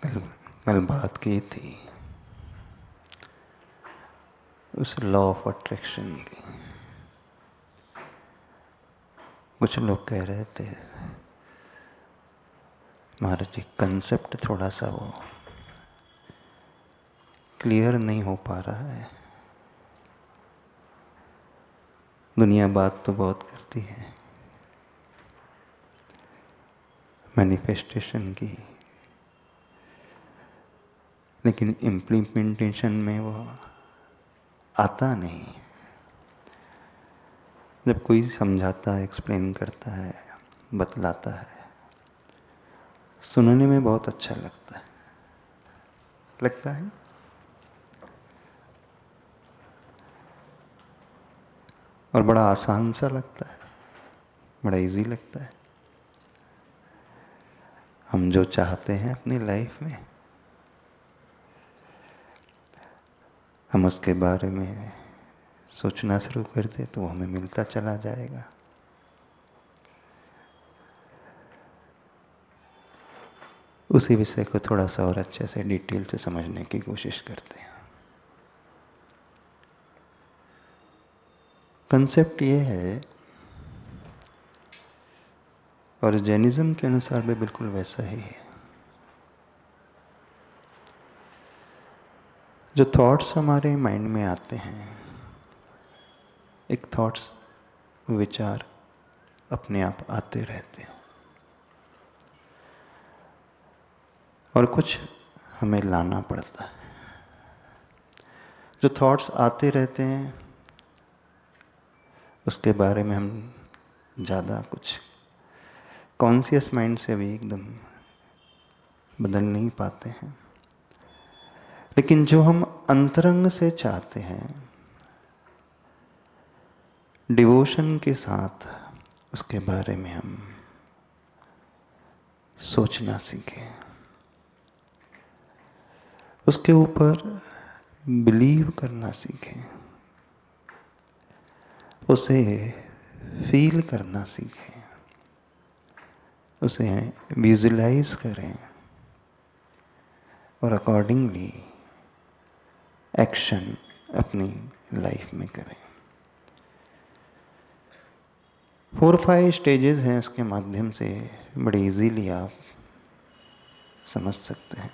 कल कल बात की थी उस लॉ ऑफ अट्रैक्शन की। कुछ लोग कह रहे थे महाराज जी कंसेप्ट थोड़ा सा वो क्लियर नहीं हो पा रहा है। दुनिया बात तो बहुत करती है मैनिफेस्टेशन की, लेकिन इम्प्लीमेंटेशन में वो आता नहीं। जब कोई समझाता है, एक्सप्लेन करता है, बतलाता है, सुनने में बहुत अच्छा लगता है। और बड़ा आसान सा लगता है, बड़ा इजी लगता है। हम जो चाहते हैं अपनी लाइफ में, हम उसके बारे में सोचना शुरू कर दे तो हमें मिलता चला जाएगा। उसी विषय को थोड़ा सा और अच्छे से डिटेल से समझने की कोशिश करते हैं। कंसेप्ट ये है, और जैनिज्म के अनुसार भी बिल्कुल वैसा ही है। जो थॉट्स हमारे माइंड में आते हैं, एक थॉट्स विचार अपने आप आते रहते हैं, और कुछ हमें लाना पड़ता है। जो थॉट्स आते रहते हैं उसके बारे में हम ज़्यादा कुछ कॉन्शियस माइंड से भी एकदम बदल नहीं पाते हैं, लेकिन जो हम अंतरंग से चाहते हैं, डिवोशन के साथ उसके बारे में हम सोचना सीखें, उसके ऊपर बिलीव करना सीखें, उसे फील करना सीखें, उसे विजुलाइज करें और अकॉर्डिंगली एक्शन अपनी लाइफ में करें। 4-5 स्टेजेस हैं, उसके माध्यम से बड़े इजीली आप समझ सकते हैं।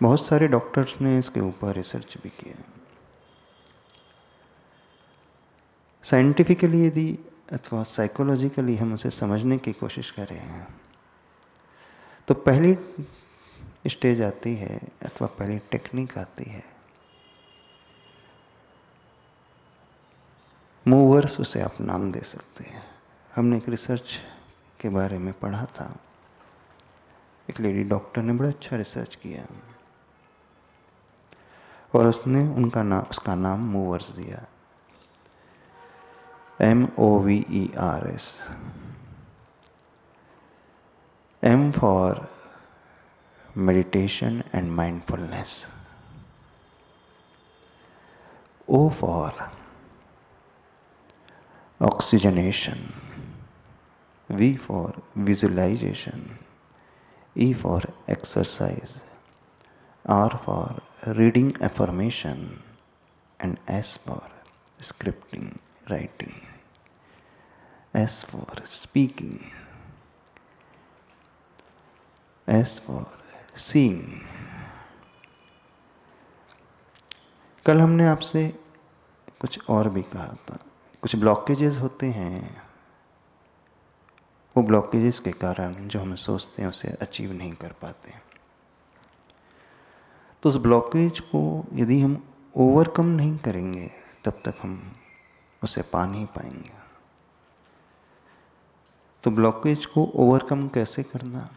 बहुत सारे डॉक्टर्स ने इसके ऊपर रिसर्च भी किया। साइंटिफिकली यदि अथवा साइकोलॉजिकली हम उसे समझने की कोशिश कर रहे हैं तो पहली स्टेज आती है अथवा पहली टेक्निक आती है, मूवर्स उसे आप नाम दे सकते हैं। हमने एक रिसर्च के बारे में पढ़ा था, एक लेडी डॉक्टर ने बड़ा अच्छा रिसर्च किया और उसने उसका नाम मूवर्स दिया, MOVERS। M for meditation and mindfulness, O for oxygenation, V for visualization, E for exercise, R for reading affirmation, and S for scripting, writing, S for speaking, S for seeing। कल हमने आपसे कुछ और भी कहा था, कुछ ब्लॉकेजेस होते हैं, वो ब्लॉकेजेस के कारण जो हम सोचते हैं उसे अचीव नहीं कर पाते। तो उस ब्लॉकेज को यदि हम ओवरकम नहीं करेंगे तब तक हम उसे पा नहीं पाएंगे। तो ब्लॉकेज को ओवरकम कैसे करना,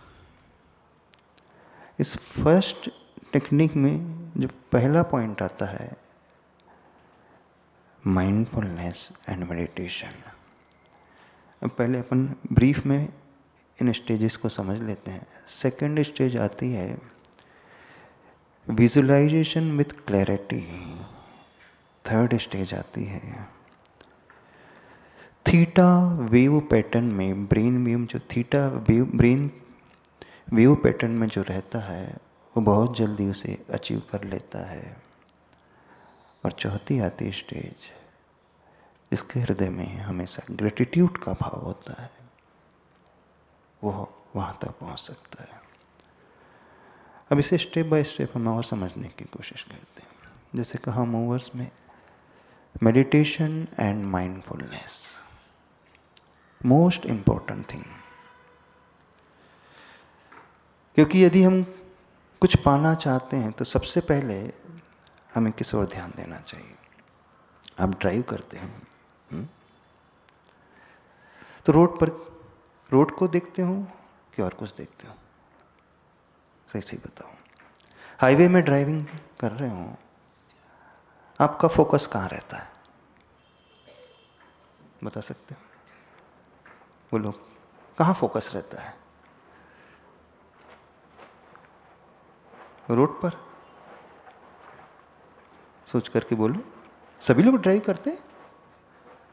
इस फर्स्ट टेक्निक में जो पहला पॉइंट आता है, माइंडफुलनेस एंड मेडिटेशन। अब पहले अपन ब्रीफ में इन स्टेजेस को समझ लेते हैं। सेकंड स्टेज आती है visualisation with clarity. Third stage आती है थीटा वेव पैटर्न में, ब्रेन वेव जो theta wave brain view pattern में जो रहता है वो बहुत जल्दी उसे अचीव कर लेता है। और चौथी आती स्टेज, इसके हृदय में हमेशा ग्रेटिट्यूड का भाव होता है, वो वहाँ तक पहुँच सकता है। अब इसे स्टेप बाय स्टेप हम और समझने की कोशिश करते हैं। जैसे कहा मूवर्स में, meditation and mindfulness most important thing. क्योंकि यदि हम कुछ पाना चाहते हैं तो सबसे पहले हमें किस ओर ध्यान देना चाहिए। आप ड्राइव करते हैं तो रोड को देखते हो कि और कुछ देखते हो? सही सही बताओ। हाईवे में ड्राइविंग कर रहे हो, आपका फोकस कहाँ रहता है? बता सकते हो? बोलो, कहाँ फोकस रहता है? रोड पर? सोच करके बोलो। सभी लोग ड्राइव करते हैं?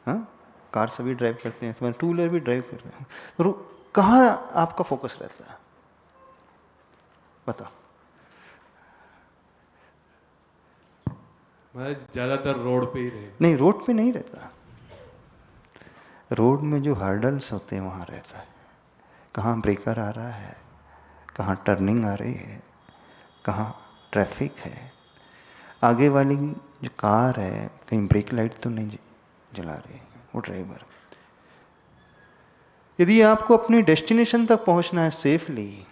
हाँ, कार सभी ड्राइव करते हैं, तुम्हारे टू व्हीलर भी ड्राइव करते हैं, तो कहाँ आपका फोकस रहता है? बताओ। मैं ज़्यादातर रोड पे ही रहे। नहीं, रोड पे नहीं रहता। रोड में जो हर्डल्स होते हैं वहाँ रहता है। कहाँ ब्रेकर आ रहा है, कहाँ टर्निंग आ रही है, कहाँ ट्रैफिक है, आगे वाली जो कार है कहीं ब्रेक लाइट तो नहीं जला रही है वो ड्राइवर। यदि आपको अपनी डेस्टिनेशन तक पहुंचना है सेफली,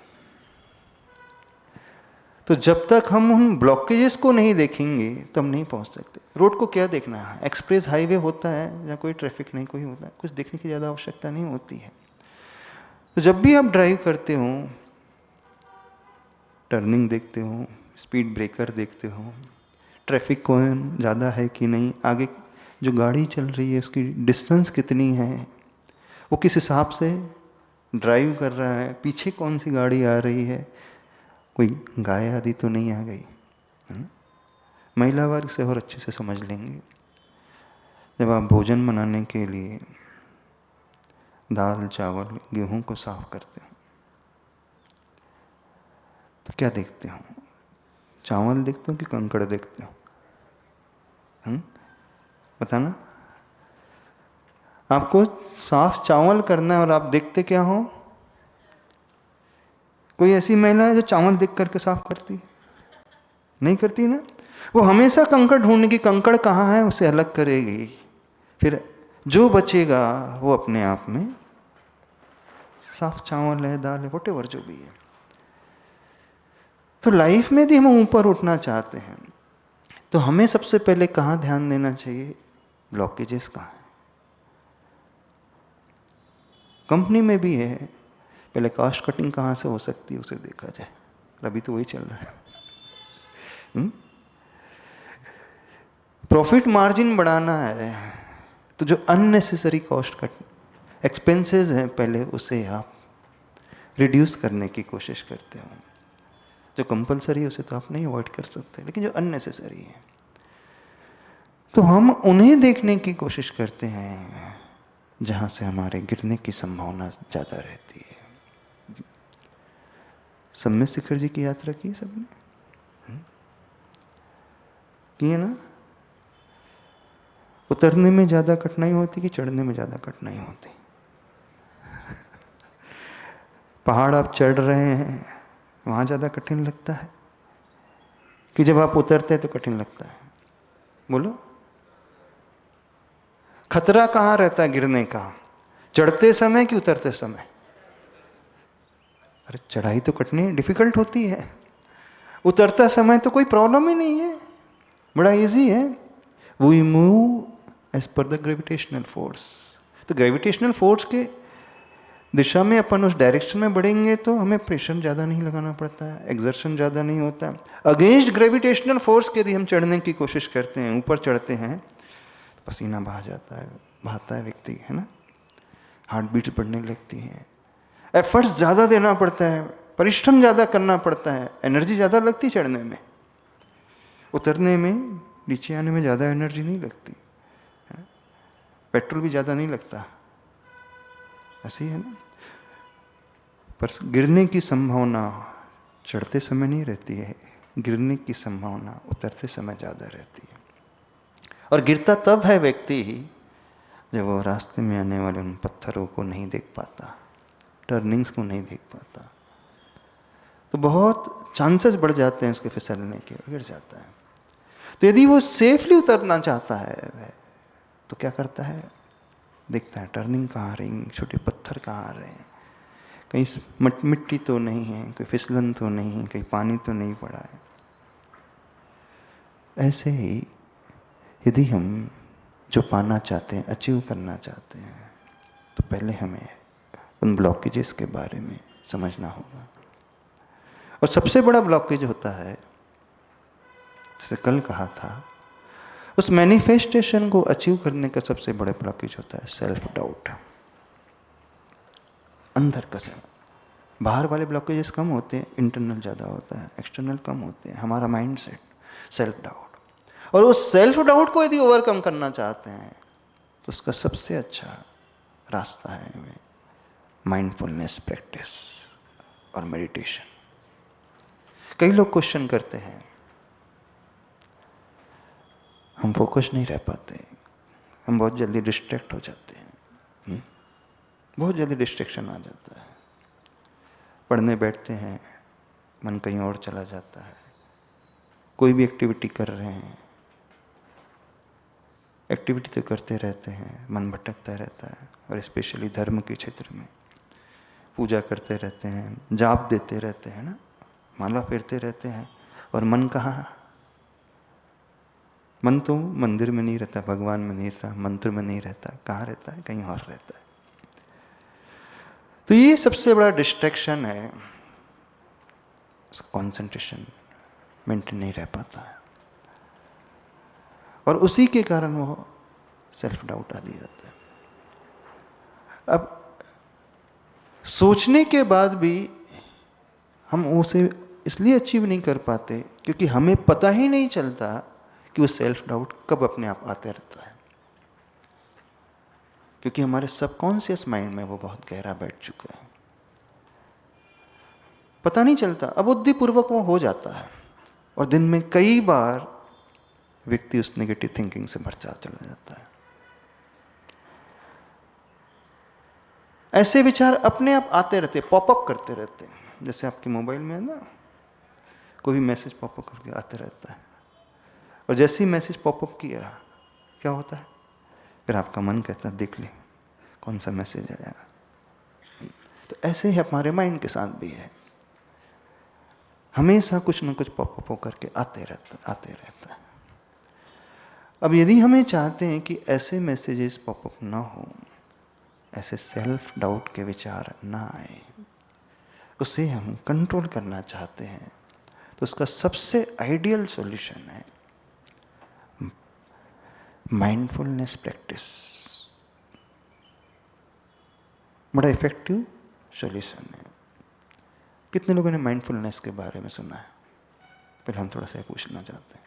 तो जब तक हम उन ब्लॉकेजेस को नहीं देखेंगे तो हम नहीं पहुंच सकते। रोड को क्या देखना है? एक्सप्रेस हाईवे होता है जहाँ कोई ट्रैफिक नहीं, कोई होता है, कुछ देखने की ज़्यादा आवश्यकता नहीं होती है। तो जब भी आप ड्राइव करते हो, टर्निंग देखते हो, स्पीड ब्रेकर देखते हो, ट्रैफिक कौन ज़्यादा है कि नहीं, आगे जो गाड़ी चल रही है उसकी डिस्टेंस कितनी है, वो किस हिसाब से ड्राइव कर रहा है, पीछे कौन सी गाड़ी आ रही है, कोई गाय आदि तो नहीं आ गई। महिला वर्ग से और अच्छे से समझ लेंगे। जब आप भोजन बनाने के लिए दाल चावल गेहूं को साफ करते हो तो क्या देखते हो? चावल देखते हो कि कंकड़ देखते हो? बताना। आपको साफ चावल करना है और आप देखते क्या हो? कोई ऐसी महिला है जो चावल देख करके साफ करती? नहीं करती ना। वो हमेशा कंकड़ ढूंढने की, कंकड़ कहाँ है उसे अलग करेगी, फिर जो बचेगा वो अपने आप में साफ चावल है, दाल है, वटेवर जो भी है। तो लाइफ में यदि हम ऊपर उठना चाहते हैं तो हमें सबसे पहले कहाँ ध्यान देना चाहिए? ब्लॉकेजेस कहाँ है? कंपनी में भी है, पहले कॉस्ट कटिंग कहाँ से हो सकती है उसे देखा जाए। अभी तो वही चल रहा है। प्रॉफिट मार्जिन बढ़ाना है तो जो अननेसेसरी कॉस्ट कट एक्सपेंसेस हैं पहले उसे आप रिड्यूस करने की कोशिश करते हो। जो कंपलसरी है उसे तो आप नहीं अवॉइड कर सकते, लेकिन जो अननेसेसरी है तो हम उन्हें देखने की कोशिश करते हैं जहाँ से हमारे गिरने की संभावना ज़्यादा रहती है। सम्य शिखर जी की यात्रा की सबने? की है ना? उतरने में ज़्यादा कठिनाई होती कि चढ़ने में ज़्यादा कठिनाई होती? पहाड़ आप चढ़ रहे हैं वहाँ ज़्यादा कठिन लगता है कि जब आप उतरते हैं तो कठिन लगता है? बोलो। खतरा कहाँ रहता है गिरने का? चढ़ते समय कि उतरते समय? अरे चढ़ाई तो कठिन डिफिकल्ट होती है, उतरता समय तो कोई प्रॉब्लम ही नहीं है, बड़ा इजी है। We move as per the gravitational force. तो ग्रेविटेशनल फोर्स के दिशा में अपन उस डायरेक्शन में बढ़ेंगे तो हमें प्रेशर ज़्यादा नहीं लगाना पड़ता है, एक्सर्शन ज़्यादा नहीं होता है। अगेंस्ट ग्रेविटेशनल फोर्स के यदि हम चढ़ने की कोशिश करते हैं, ऊपर चढ़ते हैं, तो पसीना बहाता है व्यक्ति, है ना, हार्ट बीट्स बढ़ने लगती हैं, एफर्ट्स ज़्यादा देना पड़ता है, परिश्रम ज़्यादा करना पड़ता है, एनर्जी ज़्यादा लगती है चढ़ने में। उतरने में, नीचे आने में ज़्यादा एनर्जी नहीं लगती, पेट्रोल भी ज़्यादा नहीं लगता, ऐसे ही है ना। पर गिरने की संभावना चढ़ते समय नहीं रहती है, गिरने की संभावना उतरते समय ज़्यादा रहती है। और गिरता तब है व्यक्ति जब वो रास्ते में आने वाले उन पत्थरों को नहीं देख पाता, टर्निंग्स को नहीं देख पाता, तो बहुत चांसेस बढ़ जाते हैं उसके फिसलने के, गिर जाता है। तो यदि वो सेफली उतरना चाहता है तो क्या करता है, देखता है टर्निंग कहाँ आ रही, छोटे पत्थर कहाँ आ रहे हैं, कहीं मिट्टी तो नहीं है, कोई फिसलन तो नहीं है, कहीं पानी तो नहीं पड़ा है। ऐसे ही यदि हम जो पाना चाहते हैं, अचीव करना चाहते हैं, तो पहले हमें उन ब्लॉकेजेस के बारे में समझना होगा। और सबसे बड़ा ब्लॉकेज होता है, जैसे कल कहा था, उस मैनिफेस्टेशन को अचीव करने का सबसे बड़ा ब्लॉकेज होता है सेल्फ डाउट। अंदर का से बाहर वाले ब्लॉकेजेस कम होते हैं, इंटरनल ज़्यादा होता है, एक्सटर्नल कम होते हैं, हमारा माइंड सेट, सेल्फ डाउट। और उस सेल्फ डाउट को यदि ओवरकम करना चाहते हैं तो उसका सबसे अच्छा रास्ता है माइंडफुलनेस प्रैक्टिस और मेडिटेशन। कई लोग क्वेश्चन करते हैं, हम फोकस नहीं रह पाते, हम बहुत जल्दी डिस्ट्रैक्ट हो जाते हैं, बहुत जल्दी डिस्ट्रैक्शन आ जाता है, पढ़ने बैठते हैं मन कहीं और चला जाता है, कोई भी एक्टिविटी कर रहे हैं, एक्टिविटी तो करते रहते हैं, मन भटकता रहता है। और स्पेशली धर्म के क्षेत्र में पूजा करते रहते हैं, जाप देते रहते हैं ना, माला फेरते रहते हैं, और मन कहाँ, मन तो मंदिर में नहीं रहता, भगवान में नहीं रहता, मंत्र में नहीं रहता, कहाँ रहता है, कहीं और रहता है। तो ये सबसे बड़ा डिस्ट्रैक्शन है, कंसंट्रेशन मेंटेन नहीं रह पाता है, और उसी के कारण वो सेल्फ डाउट आ जाता है। अब सोचने के बाद भी हम उसे इसलिए अचीव नहीं कर पाते क्योंकि हमें पता ही नहीं चलता कि वो सेल्फ डाउट कब अपने आप आते रहता है, क्योंकि हमारे सबकॉन्शियस माइंड में वो बहुत गहरा बैठ चुका है, पता नहीं चलता, अबुद्धिपूर्वक वो हो जाता है, और दिन में कई बार व्यक्ति उस नेगेटिव थिंकिंग से भरचा चला जाता है। ऐसे विचार अपने आप आते रहते, पॉपअप करते रहते हैं, जैसे आपके मोबाइल में है ना, कोई भी मैसेज पॉपअप करके आते रहता है, और जैसे ही मैसेज पॉपअप किया क्या होता है, फिर आपका मन कहता है देख ले कौन सा मैसेज आया। तो ऐसे ही हमारे माइंड के साथ भी है, हमेशा कुछ ना कुछ पॉपअप होकर के आते रहता है। अब यदि हमें चाहते हैं कि ऐसे मैसेजेस पॉपअप ना हो, ऐसे सेल्फ डाउट के विचार ना आए, उसे हम कंट्रोल करना चाहते हैं, तो उसका सबसे आइडियल सॉल्यूशन है माइंडफुलनेस प्रैक्टिस। बड़ा इफेक्टिव सॉल्यूशन है। कितने लोगों ने माइंडफुलनेस के बारे में सुना है? पहले हम थोड़ा सा पूछना चाहते हैं,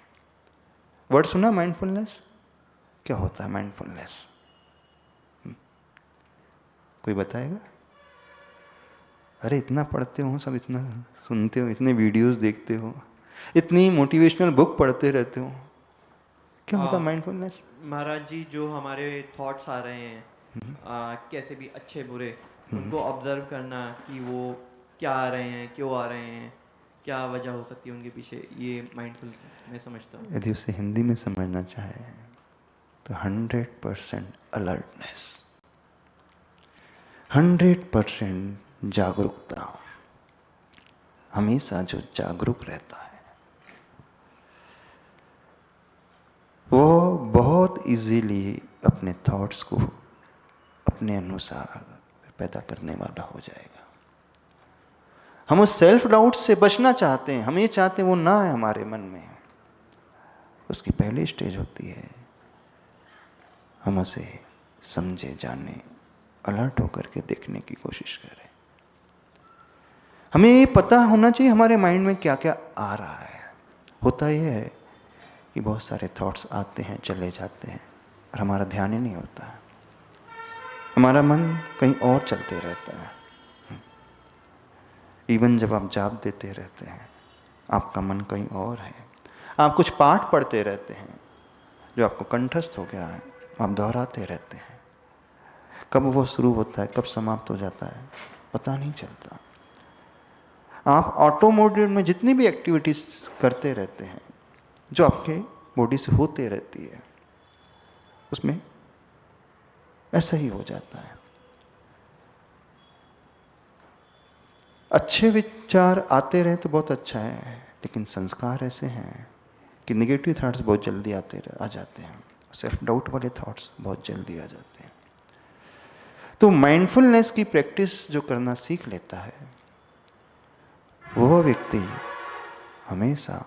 वर्ड सुना माइंडफुलनेस? क्या होता है माइंडफुलनेस? कोई बताएगा? अरे इतना पढ़ते हो सब, इतना सुनते हो, इतने वीडियोस देखते हो, इतनी मोटिवेशनल बुक पढ़ते रहते हो, क्या होता है माइंडफुलनेस? महाराज जी, जो हमारे थॉट्स आ रहे हैं कैसे भी अच्छे बुरे, उनको ऑब्जर्व करना कि वो क्या आ रहे हैं, क्यों आ रहे हैं, क्या वजह हो सकती है उनके पीछे, ये माइंडफुलनेस मैं समझता हूँ। यदि उसे हिंदी में समझना चाहे तो 100% अलर्टनेस, 100% जागरूकता। हमेशा जो जागरूक रहता है वो बहुत इजीली अपने थॉट्स को अपने अनुसार पैदा करने वाला हो जाएगा। हम उस सेल्फ डाउट से बचना चाहते हैं, हम ये चाहते हैं वो ना है हमारे मन में। उसकी पहली स्टेज होती है हम उसे समझे, जाने, अलर्ट होकर के देखने की कोशिश करें। हमें ये पता होना चाहिए हमारे माइंड में क्या क्या आ रहा है। होता यह है कि बहुत सारे थॉट्स आते हैं, चले जाते हैं, और हमारा ध्यान ही नहीं होता है, हमारा मन कहीं और चलते रहता है। इवन जब आप जाप देते रहते हैं, आपका मन कहीं और है। आप कुछ पाठ पढ़ते रहते हैं जो आपको कंठस्थ हो गया है, आप दोहराते रहते हैं। कब वो शुरू होता है, कब समाप्त हो जाता है, पता नहीं चलता। आप ऑटो मोड में जितनी भी एक्टिविटीज करते रहते हैं जो आपके बॉडी से होते रहती है, उसमें ऐसा ही हो जाता है। अच्छे विचार आते रहे तो बहुत अच्छा है, लेकिन संस्कार ऐसे हैं कि नेगेटिव थॉट्स बहुत जल्दी आ जाते हैं। सेल्फ डाउट वाले थॉट्स बहुत जल्दी आ जाते हैं। तो माइंडफुलनेस की प्रैक्टिस जो करना सीख लेता है, वह व्यक्ति हमेशा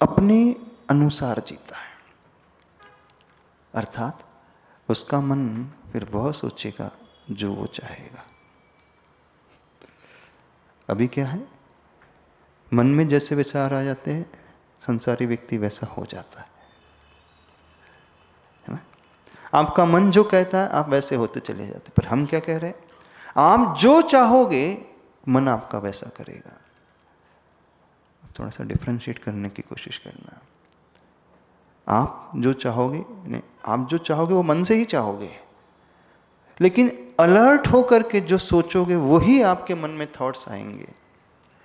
अपने अनुसार जीता है। अर्थात उसका मन फिर वह सोचेगा जो वो चाहेगा। अभी क्या है, मन में जैसे विचार आ जाते हैं, संसारी व्यक्ति वैसा हो जाता है ना। आपका मन जो कहता है आप वैसे होते चले जाते। पर हम क्या कह रहे हैं, आप जो चाहोगे मन आपका वैसा करेगा। थोड़ा सा डिफरेंशिएट करने की कोशिश करना। आप जो चाहोगे, नहीं, आप जो चाहोगे वो मन से ही चाहोगे, लेकिन अलर्ट होकर के जो सोचोगे वही आपके मन में थॉट्स आएंगे।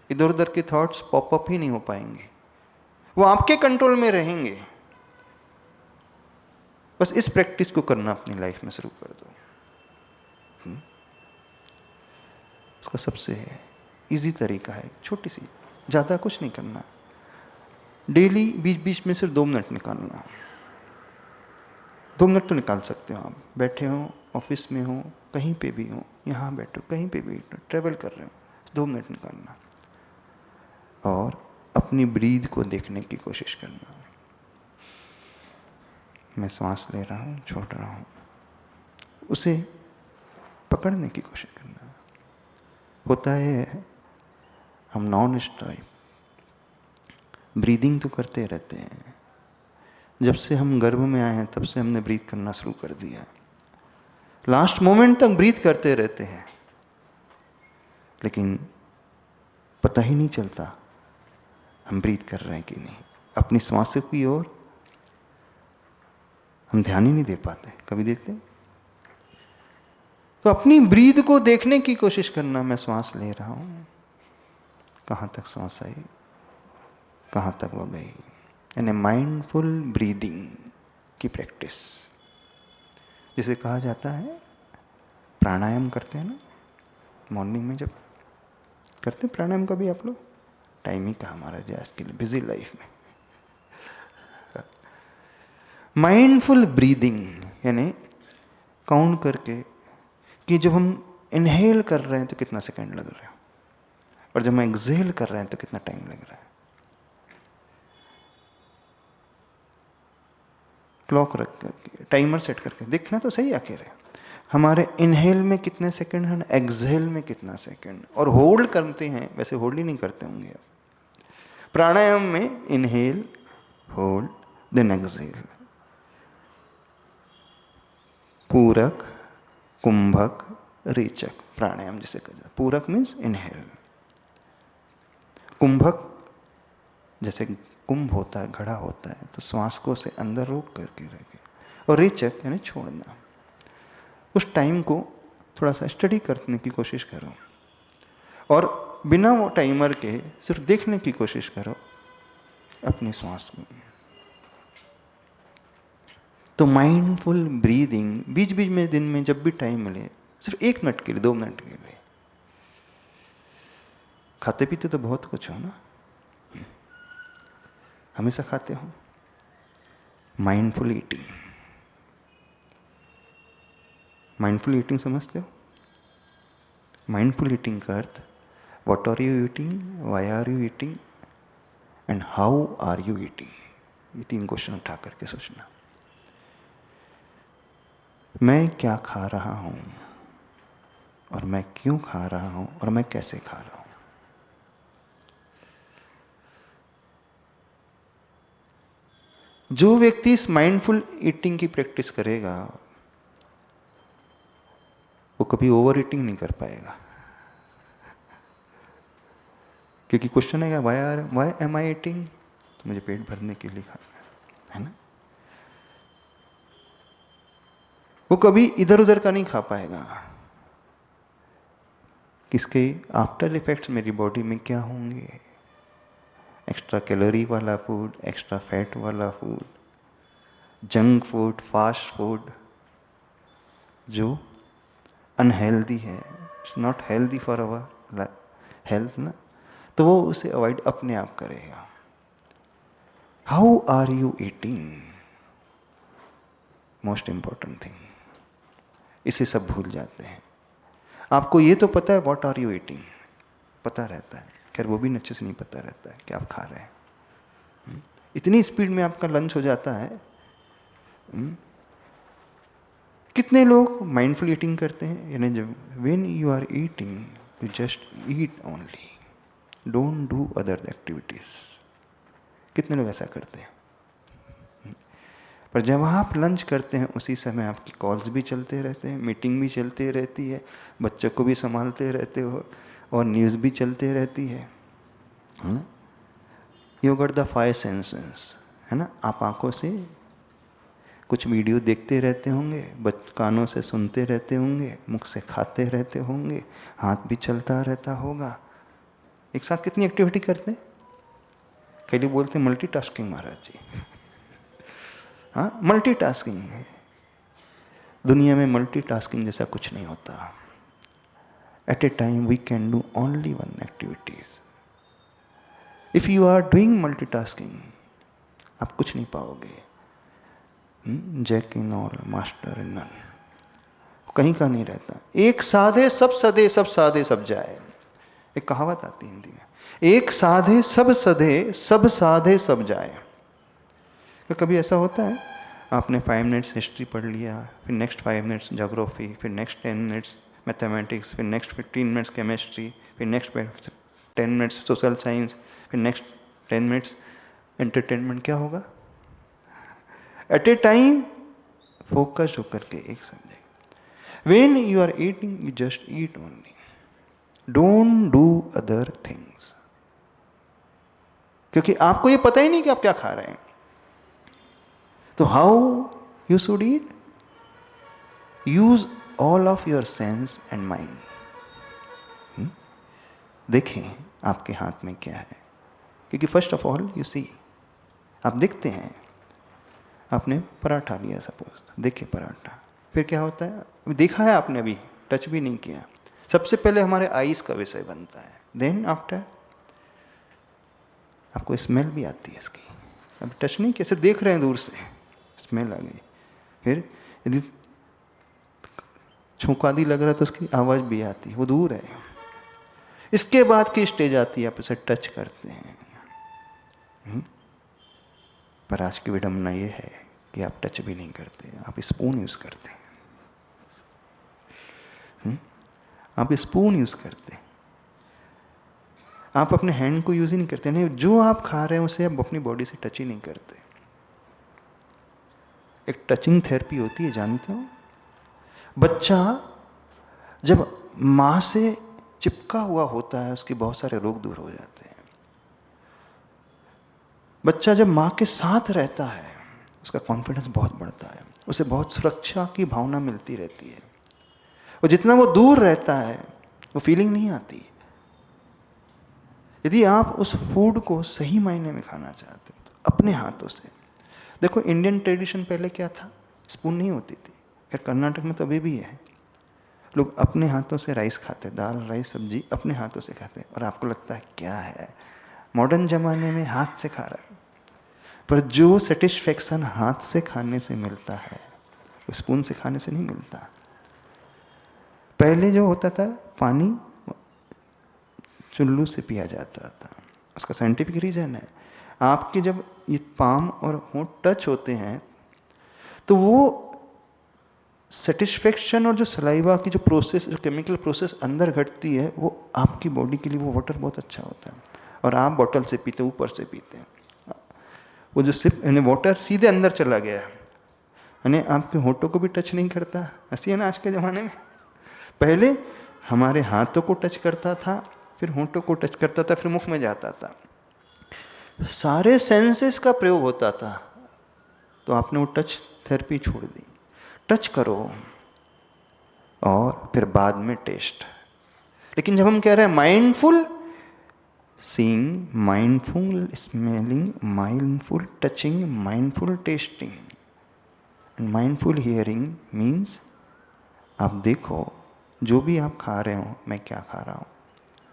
इधर उधर के थॉट्स पॉपअप ही नहीं हो पाएंगे, वो आपके कंट्रोल में रहेंगे। बस इस प्रैक्टिस को करना अपनी लाइफ में शुरू कर दो। उसका सबसे इजी तरीका है, छोटी सी, ज़्यादा कुछ नहीं करना। डेली बीच बीच में सिर्फ 2 मिनट निकालना। 2 मिनट तो निकाल सकते हो। आप बैठे हो, ऑफिस में हो, कहीं पे भी हो, यहाँ बैठो, कहीं पे भी ट्रेवल कर रहे हो, 2 मिनट निकालना और अपनी ब्रीथ को देखने की कोशिश करना। मैं सांस ले रहा हूँ, छोड़ रहा हूँ, उसे पकड़ने की कोशिश करना। होता है हम नॉन स्टॉप ब्रीदिंग तो करते रहते हैं। जब से हम गर्भ में आए हैं तब से हमने ब्रीथ करना शुरू कर दिया। लास्ट मोमेंट तक ब्रीथ करते रहते हैं, लेकिन पता ही नहीं चलता हम ब्रीथ कर रहे हैं कि नहीं। अपनी सांसों की ओर हम ध्यान ही नहीं दे पाते। कभी देते? तो अपनी ब्रीथ को देखने की कोशिश करना। मैं सांस ले रहा हूं, कहां तक सांस आई, कहां तक वो गई। यानी माइंडफुल ब्रीदिंग की प्रैक्टिस, जिसे कहा जाता है प्राणायाम। करते हैं ना मॉर्निंग में, जब करते हैं प्राणायाम कभी आप लोग? टाइम ही कहा हमारा जी आज के लिए बिजी लाइफ में। माइंडफुल ब्रीदिंग यानी काउंट करके कि जब हम इनहेल कर रहे हैं तो कितना सेकंड लग रहा है, और जब हम एक्सहेल कर रहे हैं तो कितना टाइम लग रहा है। क्लॉक रख करके, टाइमर सेट करके देखना तो सही आखिर है। हमारे इनहेल में कितने सेकंड हैं, एक्सहेल में कितना सेकंड, और होल्ड करते हैं। वैसे होल्ड ही नहीं करते होंगे आप। प्राणायाम में इनहेल, होल्ड, देन एक्सहेल। पूरक, कुंभक, रेचक प्राणायाम जिसे कहा जाता है। पूरक मीन्स इनहेल, कुंभक जैसे कुंभ होता है, घड़ा होता है, तो श्वास को से अंदर रोक करके रखे, और रेचक यानी छोड़ना। उस टाइम को थोड़ा सा स्टडी करने की कोशिश करो, और बिना वो टाइमर के सिर्फ देखने की कोशिश करो अपनी श्वास को। तो माइंडफुल ब्रीदिंग बीच बीच में, दिन में जब भी टाइम मिले, सिर्फ 1 मिनट के लिए, 2 मिनट के लिए। खाते पीते तो बहुत कुछ हो ना, हमेशा खाते हो। माइंडफुल ईटिंग, माइंडफुल ईटिंग समझते हो? माइंडफुल ईटिंग का अर्थ what are you eating, why are you eating and how are you eating. ये 3 क्वेश्चन उठा करके सोचना। मैं क्या खा रहा हूं, और मैं क्यों खा रहा हूं, और मैं कैसे खा रहा हूं। जो व्यक्ति इस माइंडफुल ईटिंग की प्रैक्टिस करेगा वो कभी ओवर ईटिंग नहीं कर पाएगा। क्योंकि क्वेश्चन है वाई एम आई ईटिंग, तो मुझे पेट भरने के लिए खाना है ना। वो कभी इधर उधर का नहीं खा पाएगा। किसके आफ्टर इफेक्ट्स मेरी बॉडी में क्या होंगे, एक्स्ट्रा कैलोरी वाला फूड, एक्स्ट्रा फैट वाला food, junk food, fast food जो अनहेल्दी है, not healthy for our health ना, तो वो उसे अवॉइड अपने आप करेगा। How are you eating, most important thing. इसे सब भूल जाते हैं। आपको ये तो पता है व्हाट आर यू ईटिंग, पता रहता है, खैर वो भी अच्छे से नहीं पता रहता है कि आप खा रहे हैं। इतनी स्पीड में आपका लंच हो जाता है। कितने लोग माइंडफुल ईटिंग करते हैं, यानी जब when you are eating you just eat only, don't do other activities. कितने लोग ऐसा करते हैं? पर जब आप लंच करते हैं उसी समय आपकी कॉल्स भी चलते रहते हैं, मीटिंग भी चलती रहती है, बच्चों को भी संभालते रहते हो और न्यूज़ भी चलते रहती है ना। यू गॉट द 5 सेंसेस, है ना। आप आंखों से कुछ वीडियो देखते रहते होंगे, कानों से सुनते रहते होंगे, मुख से खाते रहते होंगे, हाथ भी चलता रहता होगा। एक साथ कितनी एक्टिविटी करते हैं? कई लोग बोलते हैं मल्टीटास्किंग महाराज जी। हाँ, मल्टीटास्किंग है। दुनिया में मल्टीटास्किंग जैसा कुछ नहीं होता। At a time we can do only one activities. If you are doing multitasking आप कुछ नहीं पाओगे। Jack in all master in none, कहीं का नहीं रहता। एक साधे सब सधे, सब साधे सब जाए, एक कहावत आती है हिंदी में, एक साधे सब सधे, सब साधे सब जाए। तो कभी ऐसा होता है आपने 5 मिनट्स हिस्ट्री पढ़ लिया, फिर नेक्स्ट 5 मिनट्स ज्योग्राफी, फिर नेक्स्ट 10 मिनट्स मैथमेटिक्स, फिर नेक्स्ट 15 मिनट्स केमिस्ट्री, फिर नेक्स्ट 10 मिनट्स सोशल साइंस, फिर नेक्स्ट 10 मिनट्स एंटरटेनमेंट। क्या होगा? एट ए टाइम फोकस होकर के एक subject. When you are eating you just eat only, don't do other things, क्योंकि आपको ये पता ही नहीं कि आप क्या खा रहे हैं। तो how you should eat? Use all of your sense and mind. देखें आपके हाथ में क्या है, क्योंकि first of all you see, आप देखते हैं। आपने पराठा लिया सपोज, देखे पराठा, फिर क्या होता है? देखा है आपने, अभी टच भी नहीं किया। सबसे पहले हमारे आईज का विषय बनता है, देन आफ्टर आपको स्मेल भी आती है इसकी। अभी टच नहीं किया, सिर्फ देख रहे हैं दूर से, स्मेल आ गई। फिर यदि छौंकादी लग रहा है तो उसकी आवाज़ भी आती है, वो दूर है। इसके बाद की स्टेज आती है, आप इसे टच करते हैं। पर आज की विडंबना ये है कि आप टच भी नहीं करते, आप स्पून यूज करते हैं। आप स्पून यूज करते हैं, आप अपने हैंड को यूज ही नहीं करते। नहीं, जो आप खा रहे हैं उसे आप अपनी बॉडी से टच ही नहीं करते। एक टचिंग थेरेपी होती है, जानते हो? बच्चा जब माँ से चिपका हुआ होता है उसके बहुत सारे रोग दूर हो जाते हैं। बच्चा जब माँ के साथ रहता है उसका कॉन्फिडेंस बहुत बढ़ता है, उसे बहुत सुरक्षा की भावना मिलती रहती है। और जितना वो दूर रहता है वो फीलिंग नहीं आती। यदि आप उस फूड को सही मायने में खाना चाहते हैं तो अपने हाथों से देखो। इंडियन ट्रेडिशन पहले क्या था? स्पून नहीं होती थी। फिर कर्नाटक में तो अभी भी है, लोग अपने हाथों से राइस खाते, दाल राइस सब्जी अपने हाथों से खाते। और आपको लगता है क्या है, मॉडर्न जमाने में हाथ से खा रहा है। पर जो सेटिस्फेक्शन हाथ से खाने से मिलता है वो स्पून से खाने से नहीं मिलता। पहले जो होता था, पानी चुल्लू से पिया जाता था, उसका साइंटिफिक रीजन है। आपके जब ये पाम और होंठ टच होते हैं तो वो सेटिस्फेक्शन और जो सलाइवा की जो प्रोसेस, जो केमिकल प्रोसेस अंदर घटती है, वो आपकी बॉडी के लिए वो वाटर बहुत अच्छा होता है। और आप बॉटल से पीते, ऊपर से पीते हैं, वो जो सिर्फ यानी वाटर सीधे अंदर चला गया है, यानी आपके होठों को भी टच नहीं करता। ऐसी है ना आज के ज़माने में। पहले हमारे हाथों को टच करता था, फिर होंठों को टच करता था, फिर मुख में जाता था, सारे सेंसेस का प्रयोग होता था। तो आपने वो टच थेरेपी छोड़ दी। टच करो और फिर बाद में टेस्ट। लेकिन जब हम कह रहे हैं mindful seeing, mindful smelling, mindful touching, mindful testing, mindful hearing means आप देखो जो भी आप खा रहे हो, मैं क्या खा रहा हूँ,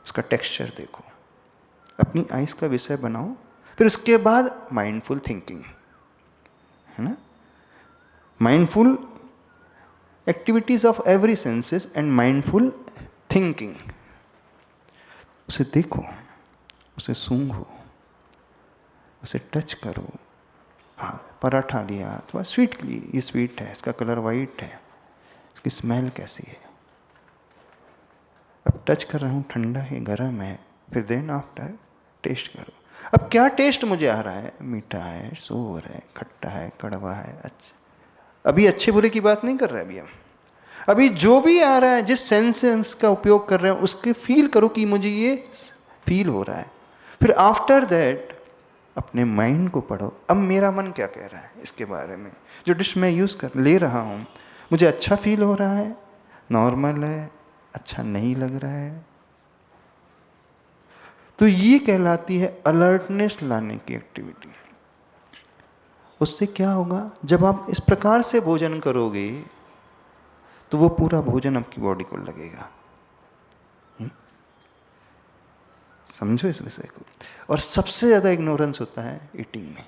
उसका टेक्सचर देखो, अपनी आइज का विषय बनाओ, फिर उसके बाद माइंडफुल थिंकिंग, है ना, mindful activities of every senses and mindful thinking. उसे देखो, उसे सूंघो, उसे टच करो। हाँ, पराठा लिया अथवा स्वीट ली, ये स्वीट है, इसका कलर वाइट है, इसकी स्मेल कैसी है, अब टच कर रहा हूँ, ठंडा है, गर्म है, फिर देन आफ्टर टेस्ट करो। अब क्या टेस्ट मुझे आ रहा है, मीठा है, सोर है, खट्टा है, कड़वा है, अच्छा। अभी अच्छे बुरे की बात नहीं कर रहे अभी हम, अभी जो भी आ रहा है, जिस सेंसेस का उपयोग कर रहे हैं उसके फील करो कि मुझे ये फील हो रहा है। फिर आफ्टर दैट अपने माइंड को पढ़ो, अब मेरा मन क्या कह रहा है इसके बारे में, जो डिश मैं यूज़ कर ले रहा हूँ, मुझे अच्छा फील हो रहा है, नॉर्मल है, अच्छा नहीं लग रहा है। तो ये कहलाती है अलर्टनेस लाने की एक्टिविटी। उससे क्या होगा, जब आप इस प्रकार से भोजन करोगे तो वो पूरा भोजन आपकी बॉडी को लगेगा। समझो इस विषय को। और सबसे ज्यादा इग्नोरेंस होता है ईटिंग में,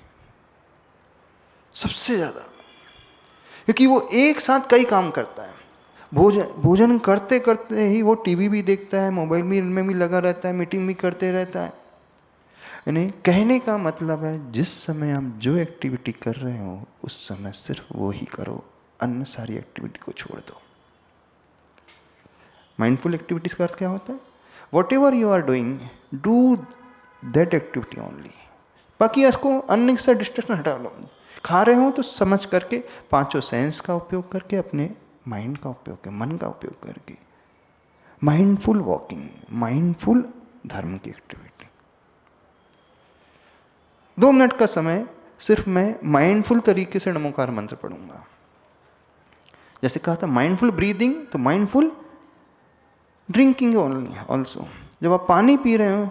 सबसे ज्यादा, क्योंकि वो एक साथ कई काम करता है। भोजन करते करते ही वो टीवी भी देखता है, मोबाइल में भी लगा रहता है, मीटिंग भी करते रहता है। यानी कहने का मतलब है, जिस समय आप जो एक्टिविटी कर रहे हो उस समय सिर्फ वो ही करो, अन्य सारी एक्टिविटी को छोड़ दो। माइंडफुल एक्टिविटीज का अर्थ क्या होता है, whatever you are doing, do that activity only. बाकी इसको अन्य से डिस्ट्रैक्शन हटा लो। खा रहे हो तो समझ करके, पांचों सेंस का उपयोग करके, अपने माइंड का उपयोग करके, मन का उपयोग करके, माइंडफुल वॉकिंग, माइंडफुल धर्म की एक्टिविटी। 2 मिनट का समय सिर्फ मैं माइंडफुल तरीके से नमोकार मंत्र पढ़ूंगा। जैसे कहा था माइंडफुल ब्रीदिंग, तो माइंडफुल ड्रिंकिंग ओनली ऑल्सो। जब आप पानी पी रहे हो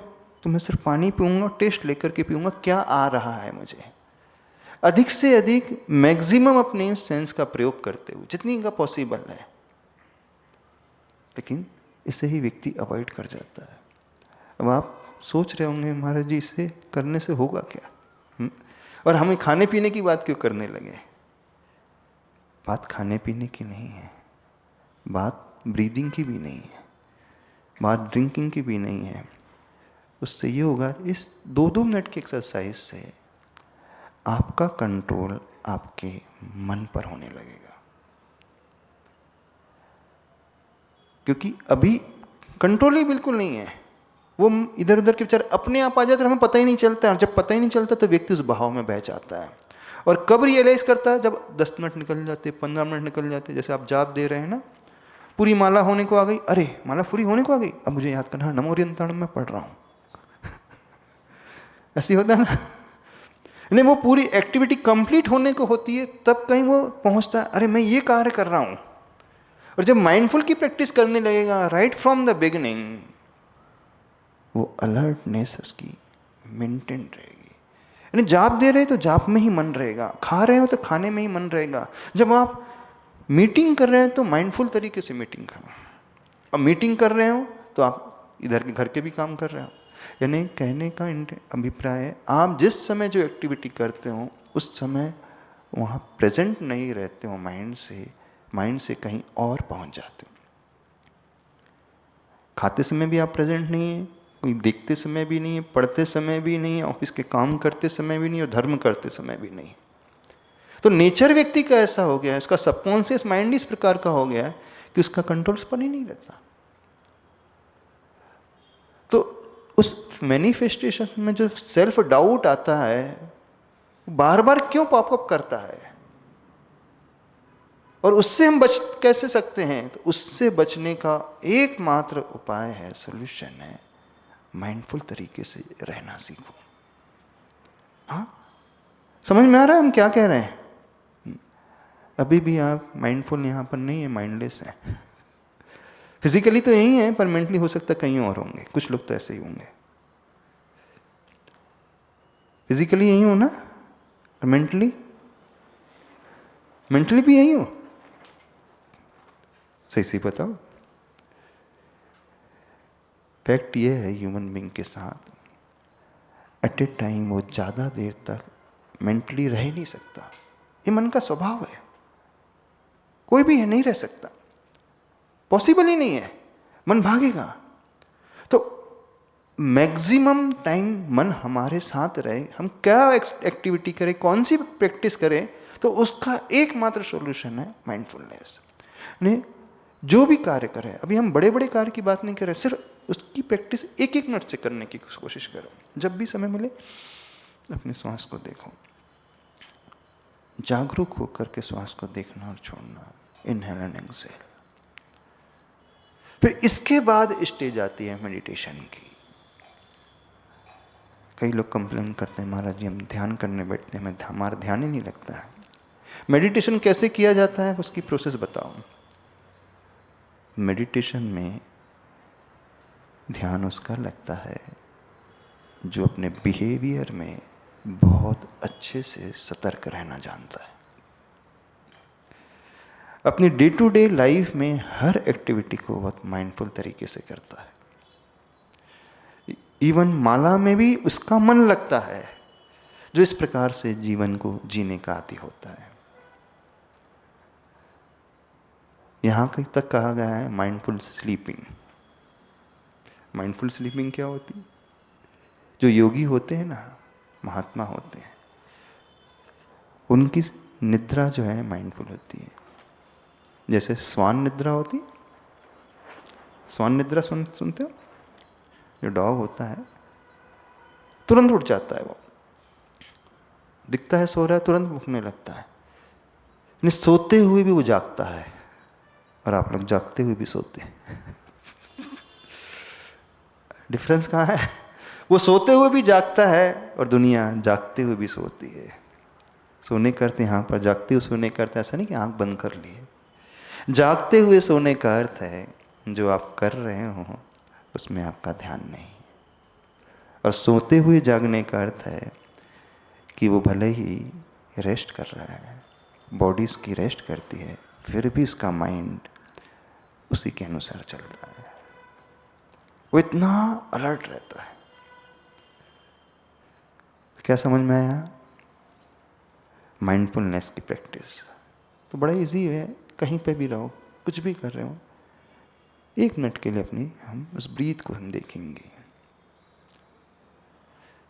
तो मैं सिर्फ पानी पीऊंगा, टेस्ट लेकर के पीऊंगा, क्या आ रहा है मुझे। अधिक से अधिक मैक्सिमम अपने सेंस का प्रयोग करते हुए, जितनी का पॉसिबल है। लेकिन इसे ही व्यक्ति अवॉइड कर जाता है। अब आप सोच रहे होंगे, महाराज जी इसे करने से होगा क्या? और हमें खाने पीने की बात क्यों करने लगे? बात खाने पीने की नहीं है, बात ब्रीदिंग की भी नहीं है, बात ड्रिंकिंग की भी नहीं है। उससे ये होगा, इस 2-2 मिनट की एक्सरसाइज से आपका कंट्रोल आपके मन पर होने लगेगा। क्योंकि अभी कंट्रोल ही बिल्कुल नहीं है, वो इधर उधर के विचार अपने आप आ जाते हैं, हमें पता ही नहीं चलता। और जब पता ही नहीं चलता तो व्यक्ति उस बहाव में बह जाता है। और कब रियलाइज करता है, जब 10 मिनट निकल जाते, 15 मिनट निकल जाते। जैसे आप जाप दे रहे हैं ना, पूरी माला होने को आ गई, अरे माला पूरी होने को आ गई, अब मुझे याद करना, नमो ओरियंताणम में पढ़ रहा हूँ। ऐसी होता है ना, नहीं, वो पूरी एक्टिविटी कंप्लीट होने को होती है, तब कहीं वो पहुंचता है, अरे मैं ये कार्य कर रहा हूं। और जब माइंडफुल की प्रैक्टिस करने लगेगा राइट फ्रॉम द बिगिनिंग, वो अलर्टनेस उसकी मेंटेन रहेगी। यानी जाप दे रहे तो जाप में ही मन रहेगा, खा रहे हो तो खाने में ही मन रहेगा। जब आप मीटिंग कर रहे हैं तो माइंडफुल तरीके से मीटिंग करो, अब मीटिंग कर रहे हो तो आप इधर के घर के भी काम कर रहे हो। यानी कहने का अभिप्राय है, आप जिस समय जो एक्टिविटी करते हो उस समय वहाँ प्रेजेंट नहीं रहते हो, माइंड से कहीं और पहुँच जाते हो। खाते समय भी आप प्रेजेंट नहीं है, कोई देखते समय भी नहीं है, पढ़ते समय भी नहीं है, ऑफिस के काम करते समय भी नहीं, और धर्म करते समय भी नहीं। तो नेचर व्यक्ति का ऐसा हो गया है, उसका सबकॉन्शियस माइंड इस प्रकार का हो गया है कि उसका कंट्रोल उस पर ही नहीं रहता। तो उस मैनिफेस्टेशन में जो सेल्फ डाउट आता है, बार बार क्यों पॉपअप करता है, और उससे हम बच कैसे सकते हैं? तो उससे बचने का एकमात्र उपाय है, सोल्यूशन है, माइंडफुल तरीके से रहना सीखो। हाँ, समझ में आ रहा है हम क्या कह रहे हैं? अभी भी आप माइंडफुल यहां पर नहीं है, माइंडलेस है। फिजिकली तो यही है, पर मेंटली हो सकता है कहीं और होंगे। कुछ लोग तो ऐसे ही होंगे। फिजिकली यही हो ना, और मेंटली भी यही हो। सही सही बताओ। फैक्ट ये है, ह्यूमन बीइंग के साथ एट ए टाइम वो ज्यादा देर तक मेंटली रह नहीं सकता। ये मन का स्वभाव है। कोई भी है नहीं रह सकता, पॉसिबल ही नहीं है। मन भागेगा। तो मैक्सिमम टाइम मन हमारे साथ रहे, हम क्या एक्टिविटी करें, कौन सी प्रैक्टिस करें, तो उसका एकमात्र सॉल्यूशन है माइंडफुलनेस। यानी जो भी कार्य करें, अभी हम बड़े बड़े कार्य की बात नहीं कर रहे, सिर्फ उसकी प्रैक्टिस एक एक मिनट से करने की कोशिश करो। जब भी समय मिले अपने श्वास को देखो, जागरूक होकर के श्वास को देखना और छोड़ना, इनहेल एंड एक्सहेल। फिर इसके बाद स्टेज आती है मेडिटेशन की। कई लोग कंप्लेन करते हैं, महाराज जी हम ध्यान करने बैठते हैं, हमारा ध्यान ही नहीं लगता है। मेडिटेशन कैसे किया जाता है उसकी प्रोसेस बताओ। मेडिटेशन में ध्यान उसका लगता है जो अपने बिहेवियर में बहुत अच्छे से सतर्क रहना जानता है, अपनी डे टू डे लाइफ में हर एक्टिविटी को बहुत माइंडफुल तरीके से करता है। इवन माला में भी उसका मन लगता है, जो इस प्रकार से जीवन को जीने का आदी होता है। यहां तक कहा गया है माइंडफुल स्लीपिंग। माइंडफुल स्लीपिंग क्या होती? जो योगी होते हैं ना, महात्मा होते हैं, उनकी निद्रा जो है माइंडफुल होती है। जैसे स्वान निद्रा होती। स्वान निद्रा सुनते हो? जो डॉग होता है तुरंत उठ जाता है, वो दिखता है सो रहा है, तुरंत उठने लगता है। सोते हुए भी वो जागता है, और आप लोग जागते हुए भी सोते हैं। डिफरेंस कहाँ है? वो सोते हुए भी जागता है और दुनिया जागते हुए भी सोती है। सोने करते यहाँ पर जागते हुए सोने करते, ऐसा नहीं कि आंख बंद कर लिए। जागते हुए सोने का अर्थ है जो आप कर रहे हो उसमें आपका ध्यान नहीं, और सोते हुए जागने का अर्थ है कि वो भले ही रेस्ट कर रहा है, बॉडी इसकी रेस्ट करती है, फिर भी उसका माइंड उसी के अनुसार चलता है। वो इतना अलर्ट रहता है। क्या समझ में आया? माइंडफुलनेस की प्रैक्टिस तो बड़ा इजी है। कहीं पे भी रहो, कुछ भी कर रहे हो, 1 मिनट के लिए अपनी हम उस ब्रीथ को हम देखेंगे।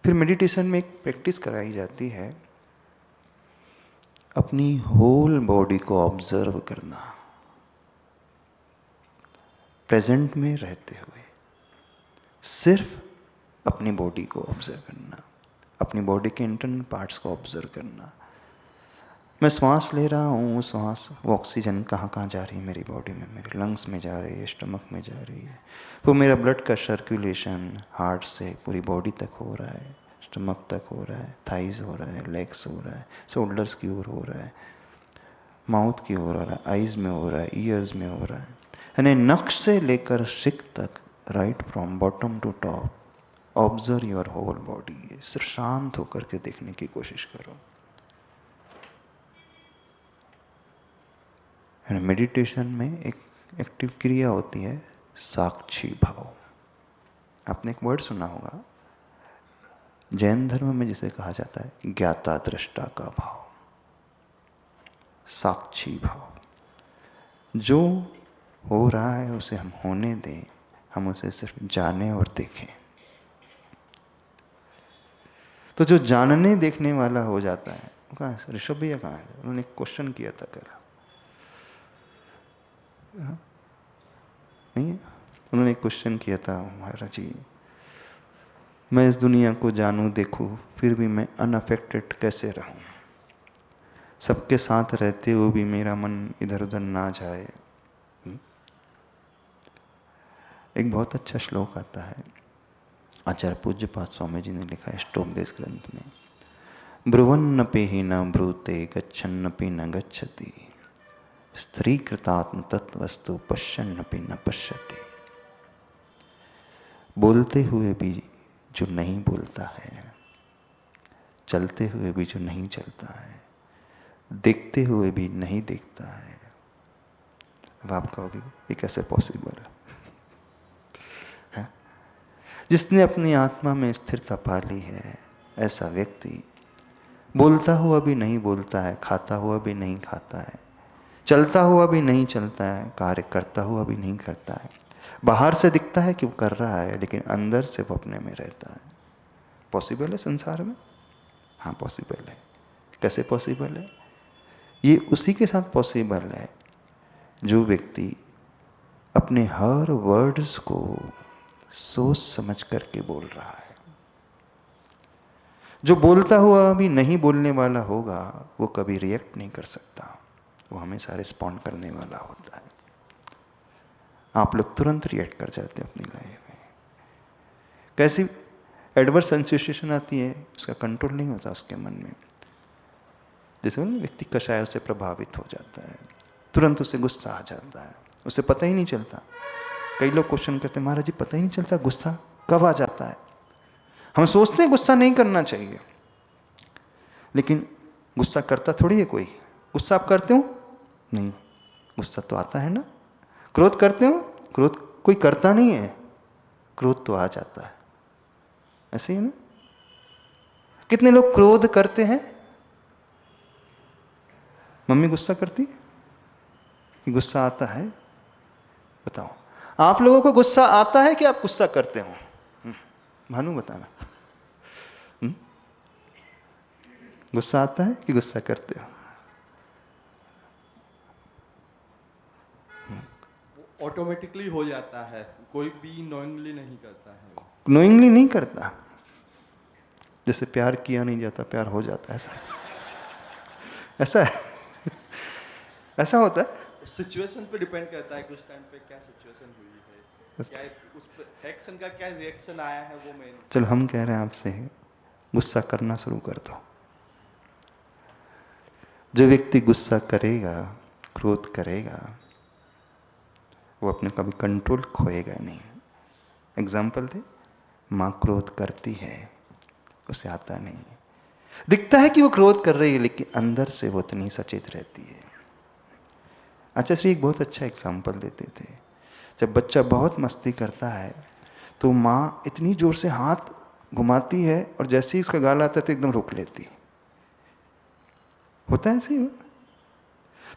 फिर मेडिटेशन में एक प्रैक्टिस कराई जाती है, अपनी होल बॉडी को ऑब्जर्व करना, प्रेजेंट में रहते हुए सिर्फ अपनी बॉडी को ऑब्जर्व करना, अपनी बॉडी के इंटरनल पार्ट्स को ऑब्जर्व करना। मैं श्वास ले रहा हूँ, श्वास वो ऑक्सीजन कहाँ कहाँ जा रही है मेरी बॉडी में, मेरे लंग्स में जा रही है, स्टमक में जा रही है। वो मेरा ब्लड का सर्कुलेशन हार्ट से पूरी बॉडी तक हो रहा है, स्टमक तक हो रहा है, थाइज हो रहा है, लेग्स हो रहा है, शोल्डर्स की ओर हो रहा है, माउथ की ओर हो रहा है, आइज़ में हो रहा है, ईयर्स में हो रहा है। यानी नख से लेकर शिक तक, right from bottom to top, observe your whole body. सिर्फ शांत होकर के देखने की कोशिश करो। मेडिटेशन में एक एक्टिव क्रिया होती है साक्षी भाव। आपने एक वर्ड सुना होगा, जैन धर्म में जिसे कहा जाता है ज्ञाता दृष्टा का भाव, साक्षी भाव। जो हो रहा है उसे हम होने दें, हम उसे सिर्फ जाने और देखें। तो जो जानने देखने वाला हो जाता है, वो कहाँ है? ऋषभ भैया कहाँ है? उन्होंने एक क्वेश्चन किया था कल, नहीं है? उन्होंने एक क्वेश्चन किया था, महाराज जी मैं इस दुनिया को जानूं देखूं फिर भी मैं अनअफेक्टेड कैसे रहूं, सबके साथ रहते हुए भी मेरा मन इधर उधर ना जाए। एक बहुत अच्छा श्लोक आता है, आचार्य पूज्यपाद स्वामी जी ने लिखा है अष्टोपदेश ग्रंथ में, ब्रुवन्नपि ही न ब्रूते गच्छन्नपि न गच्छति, स्त्री कृतात्म तत्वस्तु पश्यन्नपि न पश्यति। बोलते हुए भी जो नहीं बोलता है, चलते हुए भी जो नहीं चलता है, देखते हुए भी नहीं देखता है। अब आप कहोगे ये कैसे पॉसिबल है? जिसने अपनी आत्मा में स्थिरता पा ली है, ऐसा व्यक्ति बोलता हुआ भी नहीं बोलता है, खाता हुआ भी नहीं खाता है, चलता हुआ भी नहीं चलता है, कार्य करता हुआ भी नहीं करता है। बाहर से दिखता है कि वो कर रहा है, लेकिन अंदर से वो अपने में रहता है। पॉसिबल है संसार में? हाँ पॉसिबल है। कैसे पॉसिबल है? ये उसी के साथ पॉसिबल है जो व्यक्ति अपने हर वर्ड्स को सोच समझ करके बोल रहा है। जो बोलता हुआ भी नहीं बोलने वाला होगा, वो कभी रिएक्ट नहीं कर सकता, वो हमेशा रिस्पॉन्ड करने वाला होता है। आप लोग तुरंत रिएक्ट कर जाते हैं अपनी लाइफ में। कैसी एडवर्स सिचुएशन आती है, उसका कंट्रोल नहीं होता उसके मन में। जैसे व्यक्ति कषाय से प्रभावित हो जाता है, तुरंत उसे गुस्सा आ जाता है, उसे पता ही नहीं चलता। कई लोग क्वेश्चन करते हैं, महाराज जी पता ही नहीं चलता गुस्सा कब आ जाता है। हम सोचते हैं गुस्सा नहीं करना चाहिए, लेकिन गुस्सा करता थोड़ी है कोई। गुस्सा आप करते हो? नहीं, गुस्सा तो आता है ना। क्रोध करते हो? क्रोध कोई करता नहीं है, क्रोध तो आ जाता है। ऐसे ही ना। कितने लोग क्रोध करते हैं? मम्मी गुस्सा करती कि गुस्सा आता है? बताओ, आप लोगों को गुस्सा आता है कि आप गुस्सा करते हो? भानु बताना। गुस्सा आता है कि गुस्सा करते हो? ऑटोमेटिकली हो जाता है, कोई भी नॉइंगली नहीं करता है। नोइंगली नहीं करता। जैसे प्यार किया नहीं जाता, प्यार हो जाता है, ऐसा ऐसा है। ऐसा होता है। सिचुएशन पे डिपेंड करता है कि उस टाइम पे क्या सिचुएशन हुई है, क्या उस पे एक्शन का क्या रिएक्शन आया है, वो मेन। चलो हम कह रहे हैं आपसे, गुस्सा करना शुरू कर दो। जो व्यक्ति गुस्सा करेगा, क्रोध करेगा, वो अपने कभी कंट्रोल खोएगा नहीं। एग्जाम्पल दे, माँ क्रोध करती है, उसे आता नहीं, दिखता है कि वो क्रोध कर रही है, लेकिन अंदर से वो इतनी सचेत रहती है। आचार्य श्री एक बहुत अच्छा एग्जाम्पल देते थे। जब बच्चा बहुत मस्ती करता है तो माँ इतनी जोर से हाथ घुमाती है, और जैसे ही इसका गाल आता है तो एकदम रोक लेती। होता है ऐसे ही?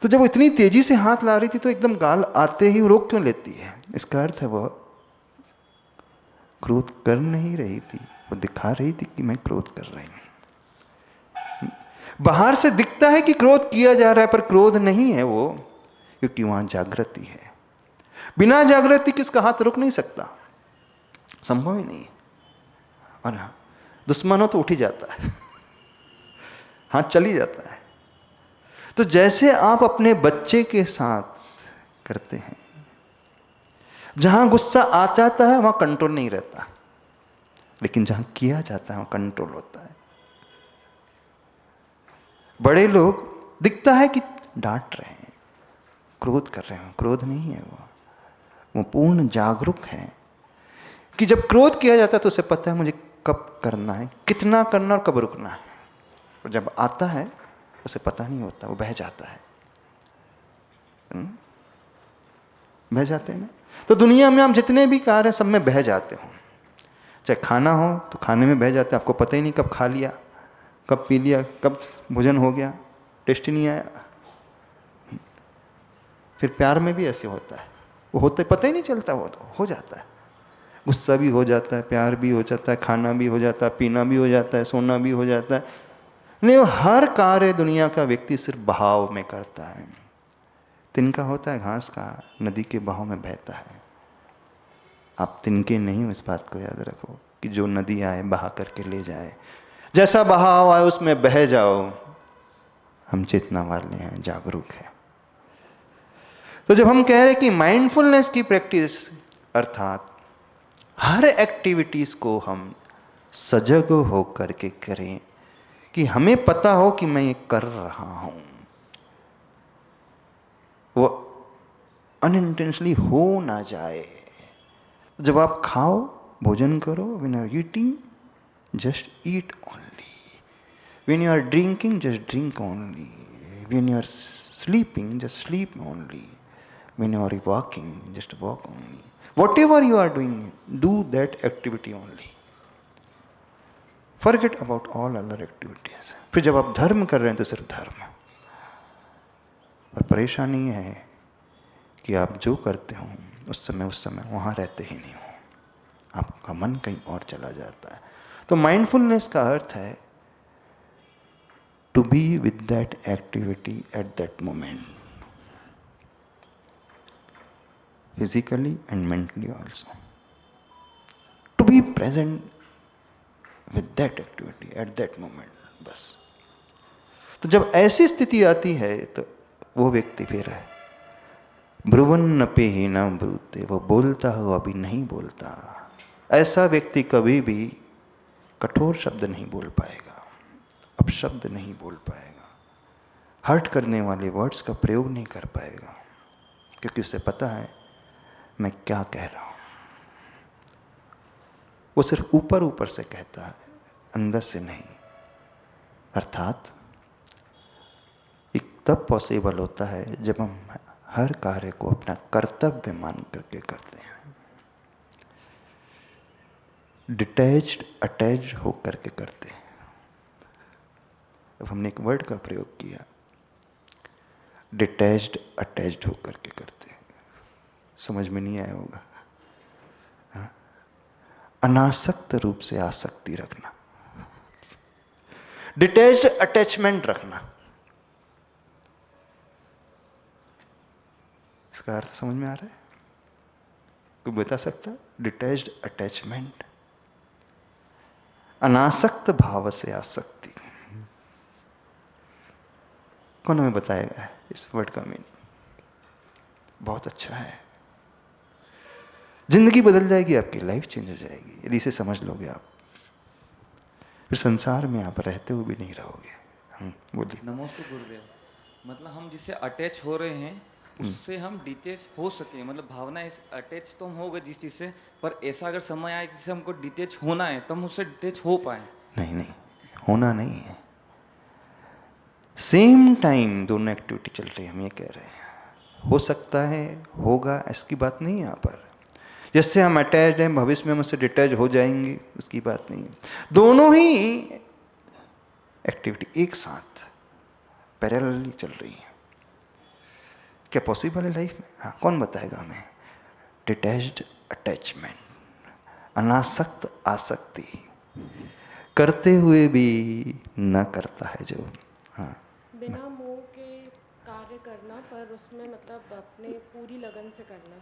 तो जब वो इतनी तेजी से हाथ ला रही थी तो एकदम गाल आते ही रोक क्यों लेती है? इसका अर्थ है वह क्रोध कर नहीं रही थी, वो दिखा रही थी कि मैं क्रोध कर रही हूं। बाहर से दिखता है कि क्रोध किया जा रहा है, पर क्रोध नहीं है वो, क्योंकि वहां जागृति है। बिना जागृति किसका हाथ रुक नहीं सकता, संभव ही नहीं। और हाँ, दुश्मन हो तो उठ ही जाता है, हाथ चली जाता है। तो जैसे आप अपने बच्चे के साथ करते हैं, जहां गुस्सा आ जाता है वहां कंट्रोल नहीं रहता, लेकिन जहां किया जाता है वहां कंट्रोल होता है। बड़े लोग दिखता है कि डांट रहे हैं, क्रोध कर रहे हैं, क्रोध नहीं है वो पूर्ण जागरूक है कि जब क्रोध किया जाता है तो उसे पता है मुझे कब करना है, कितना करना और कब रुकना है। और जब आता है उसे पता नहीं होता, वो बह जाता है। बह जाते हैं ना। तो दुनिया में हम जितने भी कार्य सब में बह जाते हो। चाहे खाना हो तो खाने में बह जाते हैं, आपको पता ही नहीं कब खा लिया, कब पी लिया, कब भोजन हो गया, टेस्ट ही नहीं आया। फिर प्यार में भी ऐसे होता है, वो होता है पता ही नहीं चलता, वो तो हो जाता है। गुस्सा भी हो जाता है, प्यार भी हो जाता है, खाना भी हो जाता है, पीना भी हो जाता है, सोना भी हो जाता है। नहीं, हर कार्य दुनिया का व्यक्ति सिर्फ बहाव में करता है। तिनका होता है घास का, नदी के बहाव में बहता है। आप तिनके नहीं हो, इस बात को याद रखो कि जो नदी आए बहा करके ले जाए, जैसा बहाव आए उसमें बह जाओ। हम चेतना वाले हैं, जागरूक है। तो जब हम कह रहे हैं कि माइंडफुलनेस की प्रैक्टिस, अर्थात हर एक्टिविटीज को हम सजग हो करके करें कि हमें पता हो कि मैं ये कर रहा हूं, वो अनइंटेंशनली हो ना जाए। जब आप खाओ, भोजन करो, when you are eating just eat only, when you are drinking just drink only, when you are sleeping just sleep only, when you are walking just walk only, whatever you are doing, do that activity only, forget about all other activities। फिर जब आप धर्म कर रहे हैं तो सिर्फ धर्म। और परेशानी है कि आप जो करते हो उस समय वहाँ रहते ही नहीं हो, आपका मन कहीं और चला जाता है। तो माइंडफुलनेस का अर्थ है to be with that activity at that moment, physically and mentally also, to be present with that activity at that moment, बस। तो जब ऐसी स्थिति आती है तो वो व्यक्ति फिर है ब्रुवन्नपि ही न ब्रूते, वो बोलता हुआ भी नहीं बोलता। ऐसा व्यक्ति कभी भी कठोर शब्द नहीं बोल पाएगा, अपशब्द नहीं बोल पाएगा, हर्ट करने वाले वर्ड्स का प्रयोग नहीं कर पाएगा, क्योंकि उसे पता है मैं क्या कह रहा हूं। वो सिर्फ ऊपर ऊपर से कहता है, अंदर से नहीं। अर्थात एक तब पॉसिबल होता है जब हम हर कार्य को अपना कर्तव्य मान करके करते हैं, डिटैच्ड अटैच्ड हो करके करते हैं। अब हमने एक वर्ड का प्रयोग किया, डिटैच्ड अटैच्ड हो करके करते हैं, समझ में नहीं आया होगा। हाँ? अनासक्त रूप से आसक्ति रखना, डिटैच्ड अटैचमेंट रखना, इसका अर्थ समझ में आ रहा है? कोई बता सकता? डिटैच्ड अटैचमेंट, अनासक्त भाव से आसक्ति। कौन हमें बताएगा इस वर्ड का मीनिंग? बहुत अच्छा है, जिंदगी बदल जाएगी, आपकी लाइफ चेंज हो जाएगी यदि इसे समझ लोगे आप। फिर संसार में आप रहते हुए भी नहीं रहोगे। बोलिए। नमस्ते गुरुदेव। मतलब हम जिससे अटैच हो रहे हैं उससे हम डिटेच हो सके, मतलब भावना इस अटैच तो हम हो गए जिस चीज से, पर ऐसा अगर समय आए जिससे हमको डिटेच होना है तो हम उससे डिटेच हो पाए। नहीं नहीं, होना नहीं है, सेम टाइम दोनों एक्टिविटी चल रही है, हम ये कह रहे हैं। हो सकता है, होगा, इसकी बात नहीं है यहाँ पर। जैसे हम अटैच हैं, भविष्य में हम उससे डिटैच हो जाएंगे, उसकी बात नहीं है। दोनों ही एक्टिविटी एक साथ पैरेलली चल रही है। क्या पॉसिबल है लाइफ में? हाँ, कौन बताएगा हमें? डिटैच्ड अटैचमेंट, अनासक्त आसक्ति, करते हुए भी न करता है जो। हाँ, बिना मोह के कार्य करना, पर उसमें मतलब अपने पूरी लगन से करना।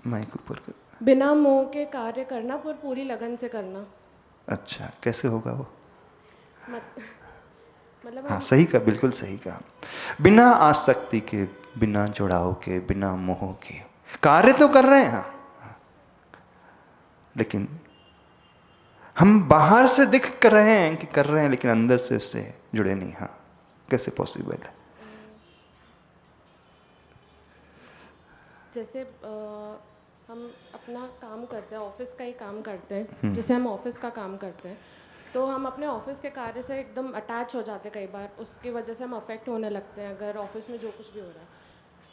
माइक ऊपर कर। बिना मोह के कार्य करना पर पूरी लगन से करना। अच्छा, कैसे होगा वो? मतलब हाँ, सही कहा, बिल्कुल सही कहा। बिना आसक्ति के, बिना जुड़ाव के, बिना मोह के कार्य तो कर रहे हैं, हाँ, लेकिन हम बाहर से दिख कर रहे हैं कि कर रहे हैं, लेकिन अंदर से उससे जुड़े नहीं। हाँ, कैसे पॉसिबल है? जैसे हम अपना काम करते हैं, ऑफिस का ही काम करते हैं, जैसे हम ऑफिस का काम करते हैं तो हम अपने ऑफिस के कार्य से एकदम अटैच हो जाते हैं। कई बार उसकी वजह से हम अफेक्ट होने लगते हैं, अगर ऑफिस में जो कुछ भी हो रहा है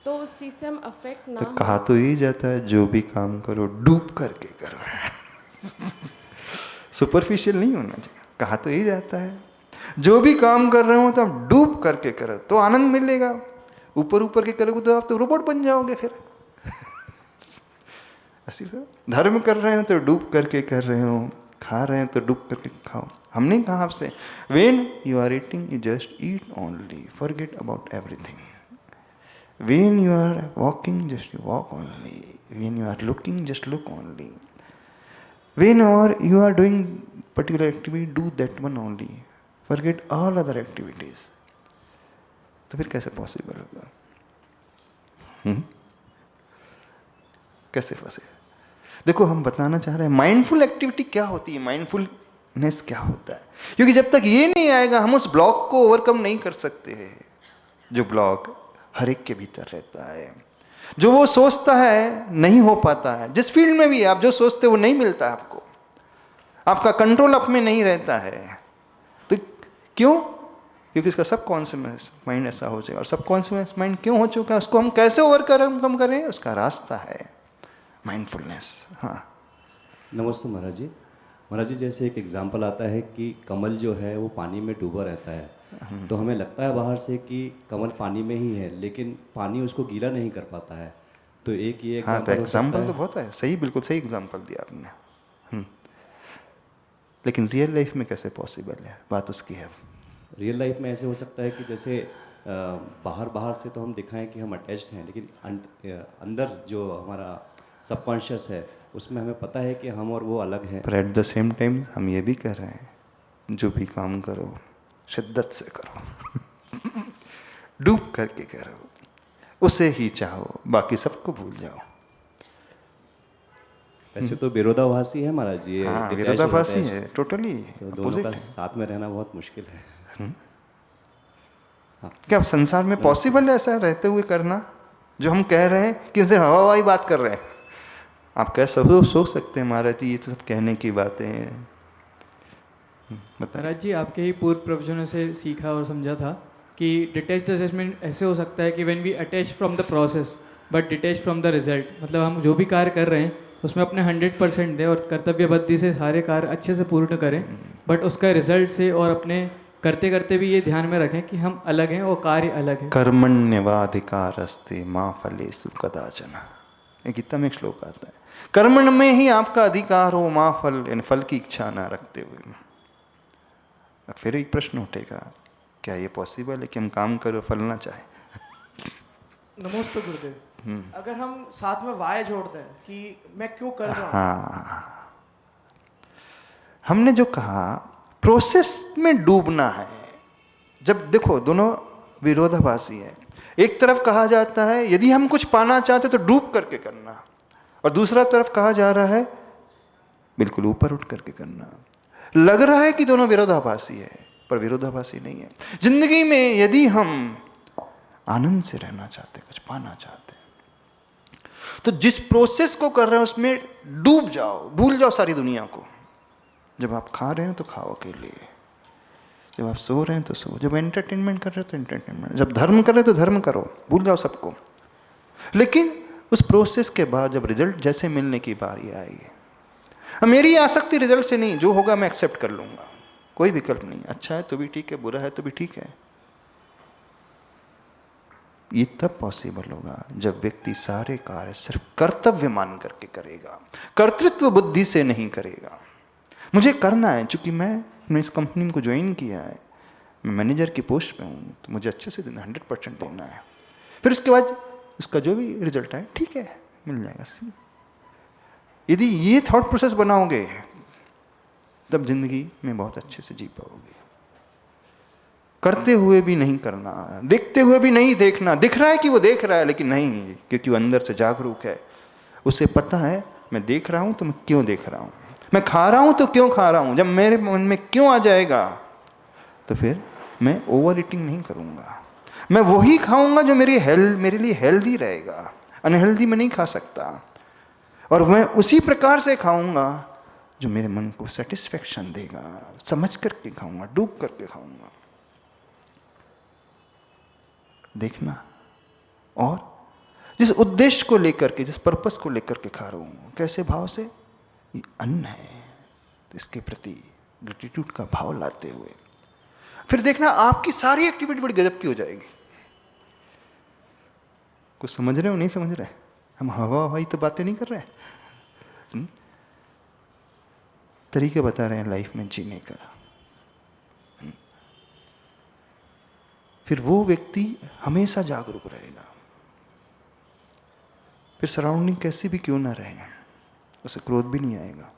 तो उस चीज़ से हम अफेक्ट ना तो कहा तो यही जाता है, जो भी काम करो डूब करके करो। सुपरफिशियल नहीं होना चाहिए। कहा तो यही जाता है, जो भी काम कर रहे हो तो आप डूब करके करो तो आनंद मिलेगा। ऊपर ऊपर के करोगे तो आप तो रोबोट बन जाओगे फिर। ऐसी धर्म कर रहे हो तो डूब करके कर रहे हो, खा रहे हैं तो डूब करके खाओ। हमने कहा आपसे, when you are eating you just eat only, forget about everything. When you are walking just walk only, when you are looking just look only, whenever you are doing particular activity do that one only, forget all other activities. तो फिर कैसे possible होगा? कैसे फंसे? देखो हम बताना चाह रहे हैं माइंडफुल एक्टिविटी क्या होती है, माइंडफुलनेस क्या होता है, क्योंकि जब तक ये नहीं आएगा हम उस ब्लॉक को ओवरकम नहीं कर सकते हैं, जो ब्लॉक हर एक के भीतर रहता है। जो वो सोचता है नहीं हो पाता है, जिस फील्ड में भी आप जो सोचते हो वो नहीं मिलता आपको, आपका कंट्रोल आप में नहीं रहता है। तो क्यों? क्योंकि इसका सबकॉन्शियस माइंड ऐसा हो जाएगा। और सबकॉन्शियस माइंड क्यों हो चुका है, उसको हम कैसे ओवरकम करें, उसका रास्ता है माइंडफुलनेस। हाँ नमस्ते महाराज जी। महाराज जी, जैसे एक एग्जांपल आता है कि कमल जो है वो पानी में डूबा रहता है, तो हमें लगता है बाहर से कि कमल पानी में ही है, लेकिन पानी उसको गीला नहीं कर पाता है। तो एक ये हाँ, तो एग्जांपल तो बहुत है, सही, बिल्कुल सही एग्जांपल दिया आपने। लेकिन रियल लाइफ में कैसे पॉसिबल है, बात उसकी है। रियल लाइफ में ऐसे हो सकता है कि जैसे बाहर से तो हम दिखाएं कि हम अटैच्ड हैं, लेकिन अंदर जो हमारा सबकॉन्शियस है उसमें हमें पता है कि हम और वो अलग हैं। पर एट द सेम टाइम हम ये भी कह रहे हैं, जो भी काम करो शिद्दत से करो, डूब करके करो, उसे ही चाहो, बाकी सबको भूल जाओ। वैसे तो विरोधाभासी है महाराज जी, हाँ, detached और विरोधाभासी attached। है, टोटली तो दोनों अपोजिट का है। साथ में रहना बहुत मुश्किल है। क्या संसार में पॉसिबल है ऐसा रहते हुए करना, जो हम कह रहे हैं कि उनसे हवाई बात कर रहे हैं? आप कह सब सोच सकते हैं महाराज जी, ये तो सब कहने की बातें हैं। महाराज जी, आपके ही पूर्व प्रवचनों से सीखा और समझा था कि डिटैच्ड अटैचमेंट ऐसे हो सकता है कि when we attach from the process but detach from the result, मतलब हम जो भी कार्य कर रहे हैं उसमें अपने 100% दें और कर्तव्य बुद्धि से सारे कार्य अच्छे से पूर्ण करें, बट उसका रिजल्ट से और अपने करते करते भी ये ध्यान में रखें कि हम अलग हैं और कार्य अलग है। कर्मण्यवाधिकारस्ते मां फलेषु कदाचन, एक गीता में एक श्लोक आता है, कर्मण में ही आपका अधिकार हो, मां फल, इन फल की इच्छा ना रखते हुए। फिर एक प्रश्न उठेगा, क्या ये पॉसिबल है कि हम काम करो फल ना चाहे? नमस्ते गुरुदेव। अगर हम साथ में वाय जोड़ते हैं कि मैं क्यों कर रहा हूँ। हाँ, हमने जो कहा प्रोसेस में डूबना है। जब देखो दोनों विरोधाभासी है, एक तरफ कहा जाता है यदि हम कुछ पाना चाहते तो डूब करके करना, और दूसरा तरफ कहा जा रहा है बिल्कुल ऊपर उठ करके करना। लग रहा है कि दोनों विरोधाभासी है, पर विरोधाभासी नहीं है। जिंदगी में यदि हम आनंद से रहना चाहते, कुछ पाना चाहते हैं, तो जिस प्रोसेस को कर रहे हैं उसमें डूब जाओ, भूल जाओ सारी दुनिया को। जब आप खा रहे हो तो खाओ अकेले, जब आप सो रहे हैं तो सो, जब एंटरटेनमेंट कर रहे हो तो एंटरटेनमेंट, जब धर्म कर रहे हो तो धर्म करो, भूल जाओ सबको। लेकिन उस प्रोसेस के बाद जब रिजल्ट जैसे मिलने की बारी आएगी, मेरी आसक्ति रिजल्ट से नहीं, जो होगा मैं एक्सेप्ट कर लूंगा, कोई विकल्प नहीं, अच्छा है तो भी ठीक है, बुरा है तो भी ठीक है। ये तब पॉसिबल होगा जब व्यक्ति सारे कार्य सिर्फ कर्तव्य मान करके करेगा, कर्तृत्व बुद्धि से नहीं करेगा। मुझे करना है, चूंकि मैंने इस कंपनी को ज्वाइन किया है, मैं मैनेजर की पोस्ट पे हूँ, तो मुझे अच्छे से देना, 100% देना है। फिर उसके बाद उसका जो भी रिजल्ट आए ठीक है, मिल जाएगा। यदि ये थॉट प्रोसेस बनाओगे तब जिंदगी में बहुत अच्छे से जी पाओगे। करते हुए भी नहीं करना, देखते हुए भी नहीं देखना। दिख रहा है कि वो देख रहा है, लेकिन नहीं, क्योंकि वो अंदर से जागरूक है, उसे पता है मैं देख रहा हूं तो मैं क्यों देख रहा हूं, मैं खा रहा हूं तो क्यों खा रहा हूं। जब मेरे मन में क्यों आ जाएगा तो फिर मैं ओवर ईटिंग नहीं करूंगा, मैं वही खाऊंगा जो मेरे लिए हेल्दी रहेगा, अनहेल्दी में नहीं खा सकता। और मैं उसी प्रकार से खाऊंगा जो मेरे मन को सेटिस्फेक्शन देगा, समझ करके खाऊंगा, डूब करके खाऊंगा। देखना, और जिस उद्देश्य को लेकर के, जिस पर्पस को लेकर के खा रहा हूं, कैसे भाव से, ये अन्न है तो इसके प्रति ग्रेटिट्यूड का भाव लाते हुए फिर देखना आपकी सारी एक्टिविटी बड़ी गजब की हो जाएगी। कुछ समझ रहे हो, नहीं समझ रहे? हम हवाई तो बातें नहीं कर रहे हैं, तरीके बता रहे हैं लाइफ में जीने का। फिर वो व्यक्ति हमेशा जागरूक रहेगा। फिर सराउंडिंग कैसी भी क्यों ना रहे, उसे क्रोध भी नहीं आएगा,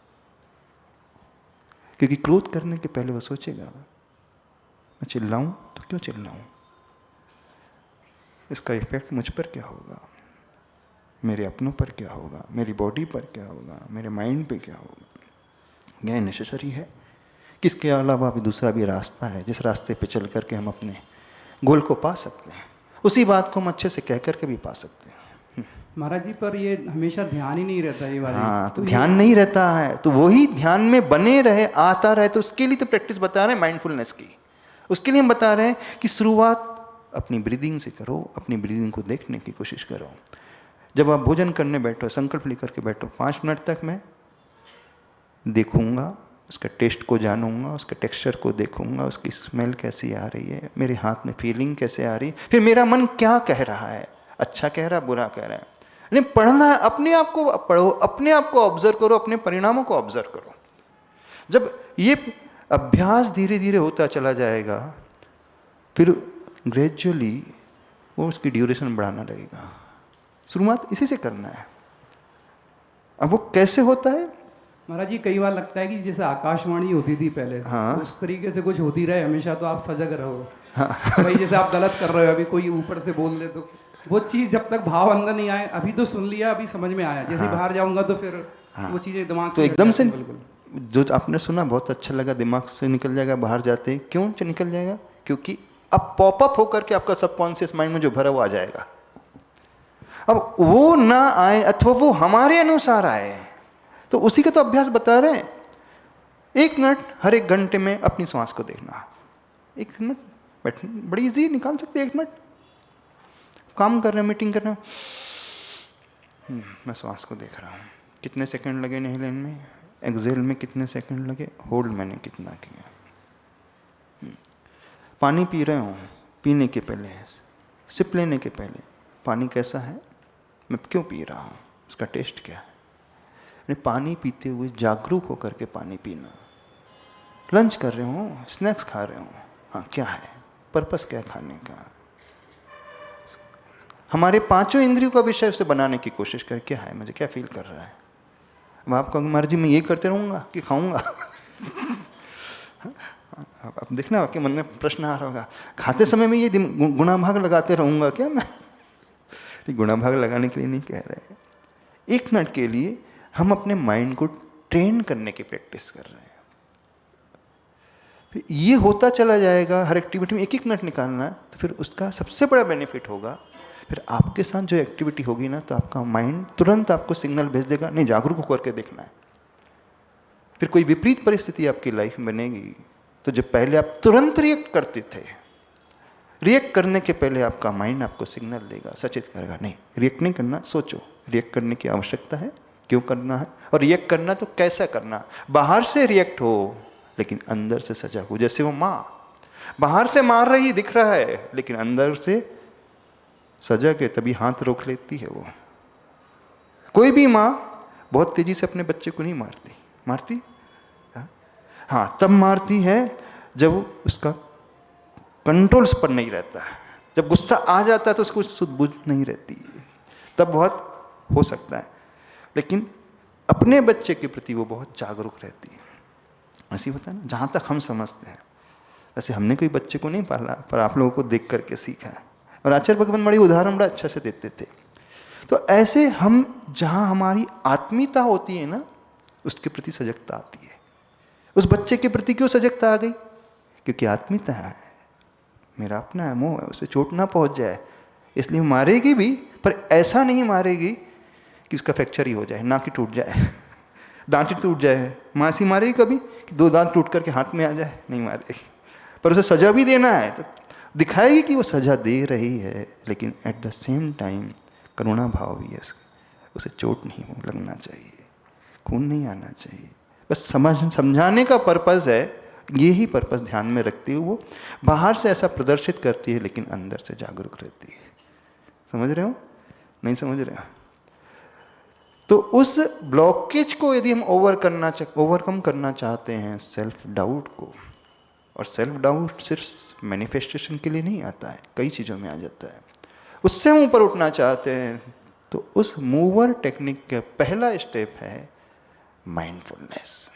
क्योंकि क्रोध करने के पहले वो सोचेगा मैं चिल्लाऊं तो क्यों चिल्लाऊं, इसका इफेक्ट मुझ पर क्या होगा। मेरे अपनों पर क्या होगा, मेरी बॉडी पर क्या होगा, मेरे माइंड पे क्या होगा। यह नेसेसरी है। किसके अलावा भी दूसरा भी रास्ता है जिस रास्ते पे चल करके हम अपने गोल को पा सकते हैं। उसी बात को हम अच्छे से कह करके भी पा सकते हैं। महाराज जी, पर ये हमेशा ध्यान ही नहीं रहता ये वाली। हाँ, तो ध्यान नहीं रहता है तो वही ध्यान में बने रहे, आता रहे। तो उसके लिए तो प्रैक्टिस बता रहे हैं माइंडफुलनेस की। उसके लिए हम बता रहे हैं कि शुरुआत अपनी ब्रीदिंग से करो, अपनी ब्रीदिंग को देखने की कोशिश करो। जब आप भोजन करने बैठो, संकल्प लेकर के बैठो, 5 मिनट तक मैं देखूंगा, उसका टेस्ट को जानूंगा, उसके टेक्सचर को देखूंगा, उसकी स्मेल कैसी आ रही है, मेरे हाथ में फीलिंग कैसे आ रही है, फिर मेरा मन क्या कह रहा है, अच्छा कह रहा है, बुरा कह रहा है। नहीं, पढ़ना है, अपने आप को पढ़ो, अपने आप को ऑब्जर्व करो, अपने परिणामों को ऑब्जर्व करो। जब ये अभ्यास धीरे धीरे होता चला जाएगा, फिर ग्रेजुअली वो उसकी ड्यूरेशन बढ़ाना लगेगा। शुरुआत इसी से करना है। अब वो कैसे होता है महाराज जी, कई बार लगता है कि जैसे आकाशवाणी होती थी पहले, हाँ। उस तरीके से कुछ होती रहे हमेशा, तो आप सजग रहो। हाँ। भाई जैसे आप गलत कर रहे हो, अभी कोई ऊपर से बोल दे तो वो चीज़ जब तक भाव अंदर नहीं आए, अभी तो सुन लिया, अभी समझ में आया, जैसे हाँ। बाहर जाऊंगा तो फिर हाँ। वो चीज़ें दिमाग तो से एकदम से बिल्कुल। जो आपने सुना बहुत अच्छा लगा, दिमाग से निकल जाएगा, बाहर जाते हैं। क्यों निकल जाएगा? क्योंकि अब पॉपअप होकर के आपका सबकॉन्शियस माइंड में जो भरा वो आ जाएगा। अब वो ना आए अथवा वो हमारे अनुसार आए, तो उसी का तो अभ्यास बता रहे हैं। 1 मिनट हर 1 घंटे में अपनी श्वास को देखना। 1 मिनट बैठना बड़ी इजी, निकाल सकते हैं 1 मिनट। काम कर रहे हैं, मीटिंग कर रहे हैं, मैं श्वास को देख रहा हूँ, कितने सेकंड लगे इनहेल में, एक्सहेल में कितने सेकंड लगे, होल्ड मैंने कितना किया। पानी पी रहे हूँ, पीने के पहले, सिप लेने के पहले पानी कैसा है, मैं क्यों पी रहा हूँ, उसका टेस्ट क्या है। पानी पीते हुए जागरूक होकर के पानी पीना। लंच कर रहे हो, स्नैक्स खा रहे हो, हाँ क्या है, पर्पस क्या है खाने का। हमारे 5 इंद्रियों का विषय उसे बनाने की कोशिश कर, क्या है, मुझे क्या फील कर रहा है। अब आप कहोगे महाराज जी मैं ये करते रहूँगा कि खाऊंगा। अब देखना आपके मन में प्रश्न आ रहा होगा, खाते समय में ये गुणा भाग लगाते रहूँगा क्या मैं। गुणा भाग लगाने के लिए नहीं कह रहे। 1 मिनट के लिए हम अपने माइंड को ट्रेन करने की प्रैक्टिस कर रहे हैं। फिर ये होता चला जाएगा, हर एक्टिविटी में 1-1 मिनट निकालना है, तो फिर उसका सबसे बड़ा बेनिफिट होगा, फिर आपके साथ जो एक्टिविटी होगी ना, तो आपका माइंड तुरंत आपको सिग्नल भेज देगा, नहीं जागरूक होकर के देखना है। फिर कोई विपरीत परिस्थिति आपकी लाइफ में बनेगी, तो जब पहले आप तुरंत रिएक्ट करते थे, रिएक्ट करने के पहले आपका माइंड आपको सिग्नल देगा, सचेत करेगा, नहीं रिएक्ट नहीं करना, सोचो रिएक्ट करने की आवश्यकता है, क्यों करना है, और रिएक्ट करना तो कैसा करना। बाहर से रिएक्ट हो लेकिन अंदर से सजग हो। जैसे वो माँ बाहर से मार रही दिख रहा है, लेकिन अंदर से सजग है, तभी हाथ रोक लेती है वो। कोई भी माँ बहुत तेजी से अपने बच्चे को नहीं मारती, मारती हाँ तब मारती है जब उसका कंट्रोल उस पर नहीं रहता है। जब गुस्सा आ जाता है तो उसको सुध-बुझ नहीं रहती, तब बहुत हो सकता है, लेकिन अपने बच्चे के प्रति वो बहुत जागरूक रहती है। ऐसी होता है ना, जहाँ तक हम समझते हैं। वैसे हमने कोई बच्चे को नहीं पाला, पर आप लोगों को देख करके सीखा है। और आचार्य भगवान बड़ी उदाहरण बड़ा अच्छा से देते थे। तो ऐसे हम जहाँ हमारी आत्मीयता होती है ना, उसके प्रति सजगता आती है। उस बच्चे के प्रति क्यों सजगता आ गई? क्योंकि आत्मीयता है, मेरा अपना है, मोह है, उसे चोट ना पहुंच जाए, इसलिए मारेगी भी, पर ऐसा नहीं मारेगी कि उसका फ्रैक्चर ही हो जाए, नाक ही टूट जाए, दांत ही टूट जाए। माँ ऐसी मारेगी कभी कि 2 दांत टूट करके हाथ में आ जाए? नहीं मारेगी। पर उसे सजा भी देना है तो दिखाएगी कि वो सजा दे रही है, लेकिन एट द सेम टाइम करुणा भाव भी है, उसे चोट नहीं हो लगना चाहिए, खून नहीं आना चाहिए। बस समझाने का पर्पज़ है। यही पर्पज़ ध्यान में रखते हुए वो बाहर से ऐसा प्रदर्शित करती है, लेकिन अंदर से जागरूक रहती है। समझ रहे हो? नहीं समझ रहे हो? तो उस ब्लॉकेज को यदि हम ओवरकम करना चाहते हैं, सेल्फ डाउट को, और सेल्फ डाउट सिर्फ मैनिफेस्टेशन के लिए नहीं आता है, कई चीज़ों में आ जाता है, उससे हम ऊपर उठना चाहते हैं, तो उस मूवर टेक्निक का पहला स्टेप है माइंडफुलनेस।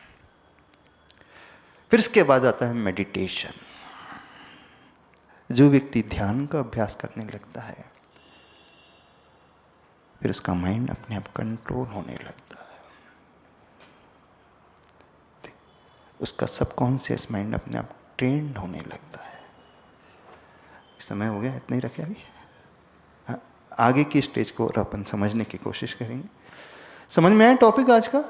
फिर इसके बाद आता है मेडिटेशन। जो व्यक्ति ध्यान का अभ्यास करने लगता है, फिर उसका माइंड अपने आप कंट्रोल होने लगता है, उसका सबकॉन्शियस माइंड अपने आप ट्रेंड होने लगता है। समय हो गया, इतना ही रखे अभी। हाँ, आगे की स्टेज को और अपन समझने की कोशिश करेंगे। समझ में आया टॉपिक आज का?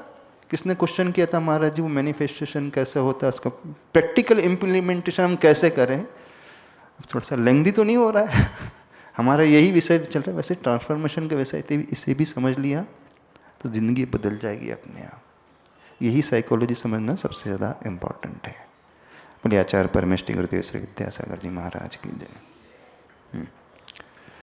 किसने क्वेश्चन किया था महाराज जी वो मैनिफेस्टेशन कैसे होता है, उसका प्रैक्टिकल इम्प्लीमेंटेशन हम कैसे करें? थोड़ा सा लेंदी तो नहीं हो रहा है? हमारा यही विषय चल रहा है। वैसे ट्रांसफॉर्मेशन का विषय इसे भी समझ लिया तो ज़िंदगी बदल जाएगी अपने आप। यही साइकोलॉजी समझना सबसे ज़्यादा इम्पॉर्टेंट है। बोलिए आचार्य परमेष्टि गुरुदेव श्री विद्यासागर जी महाराज की जय।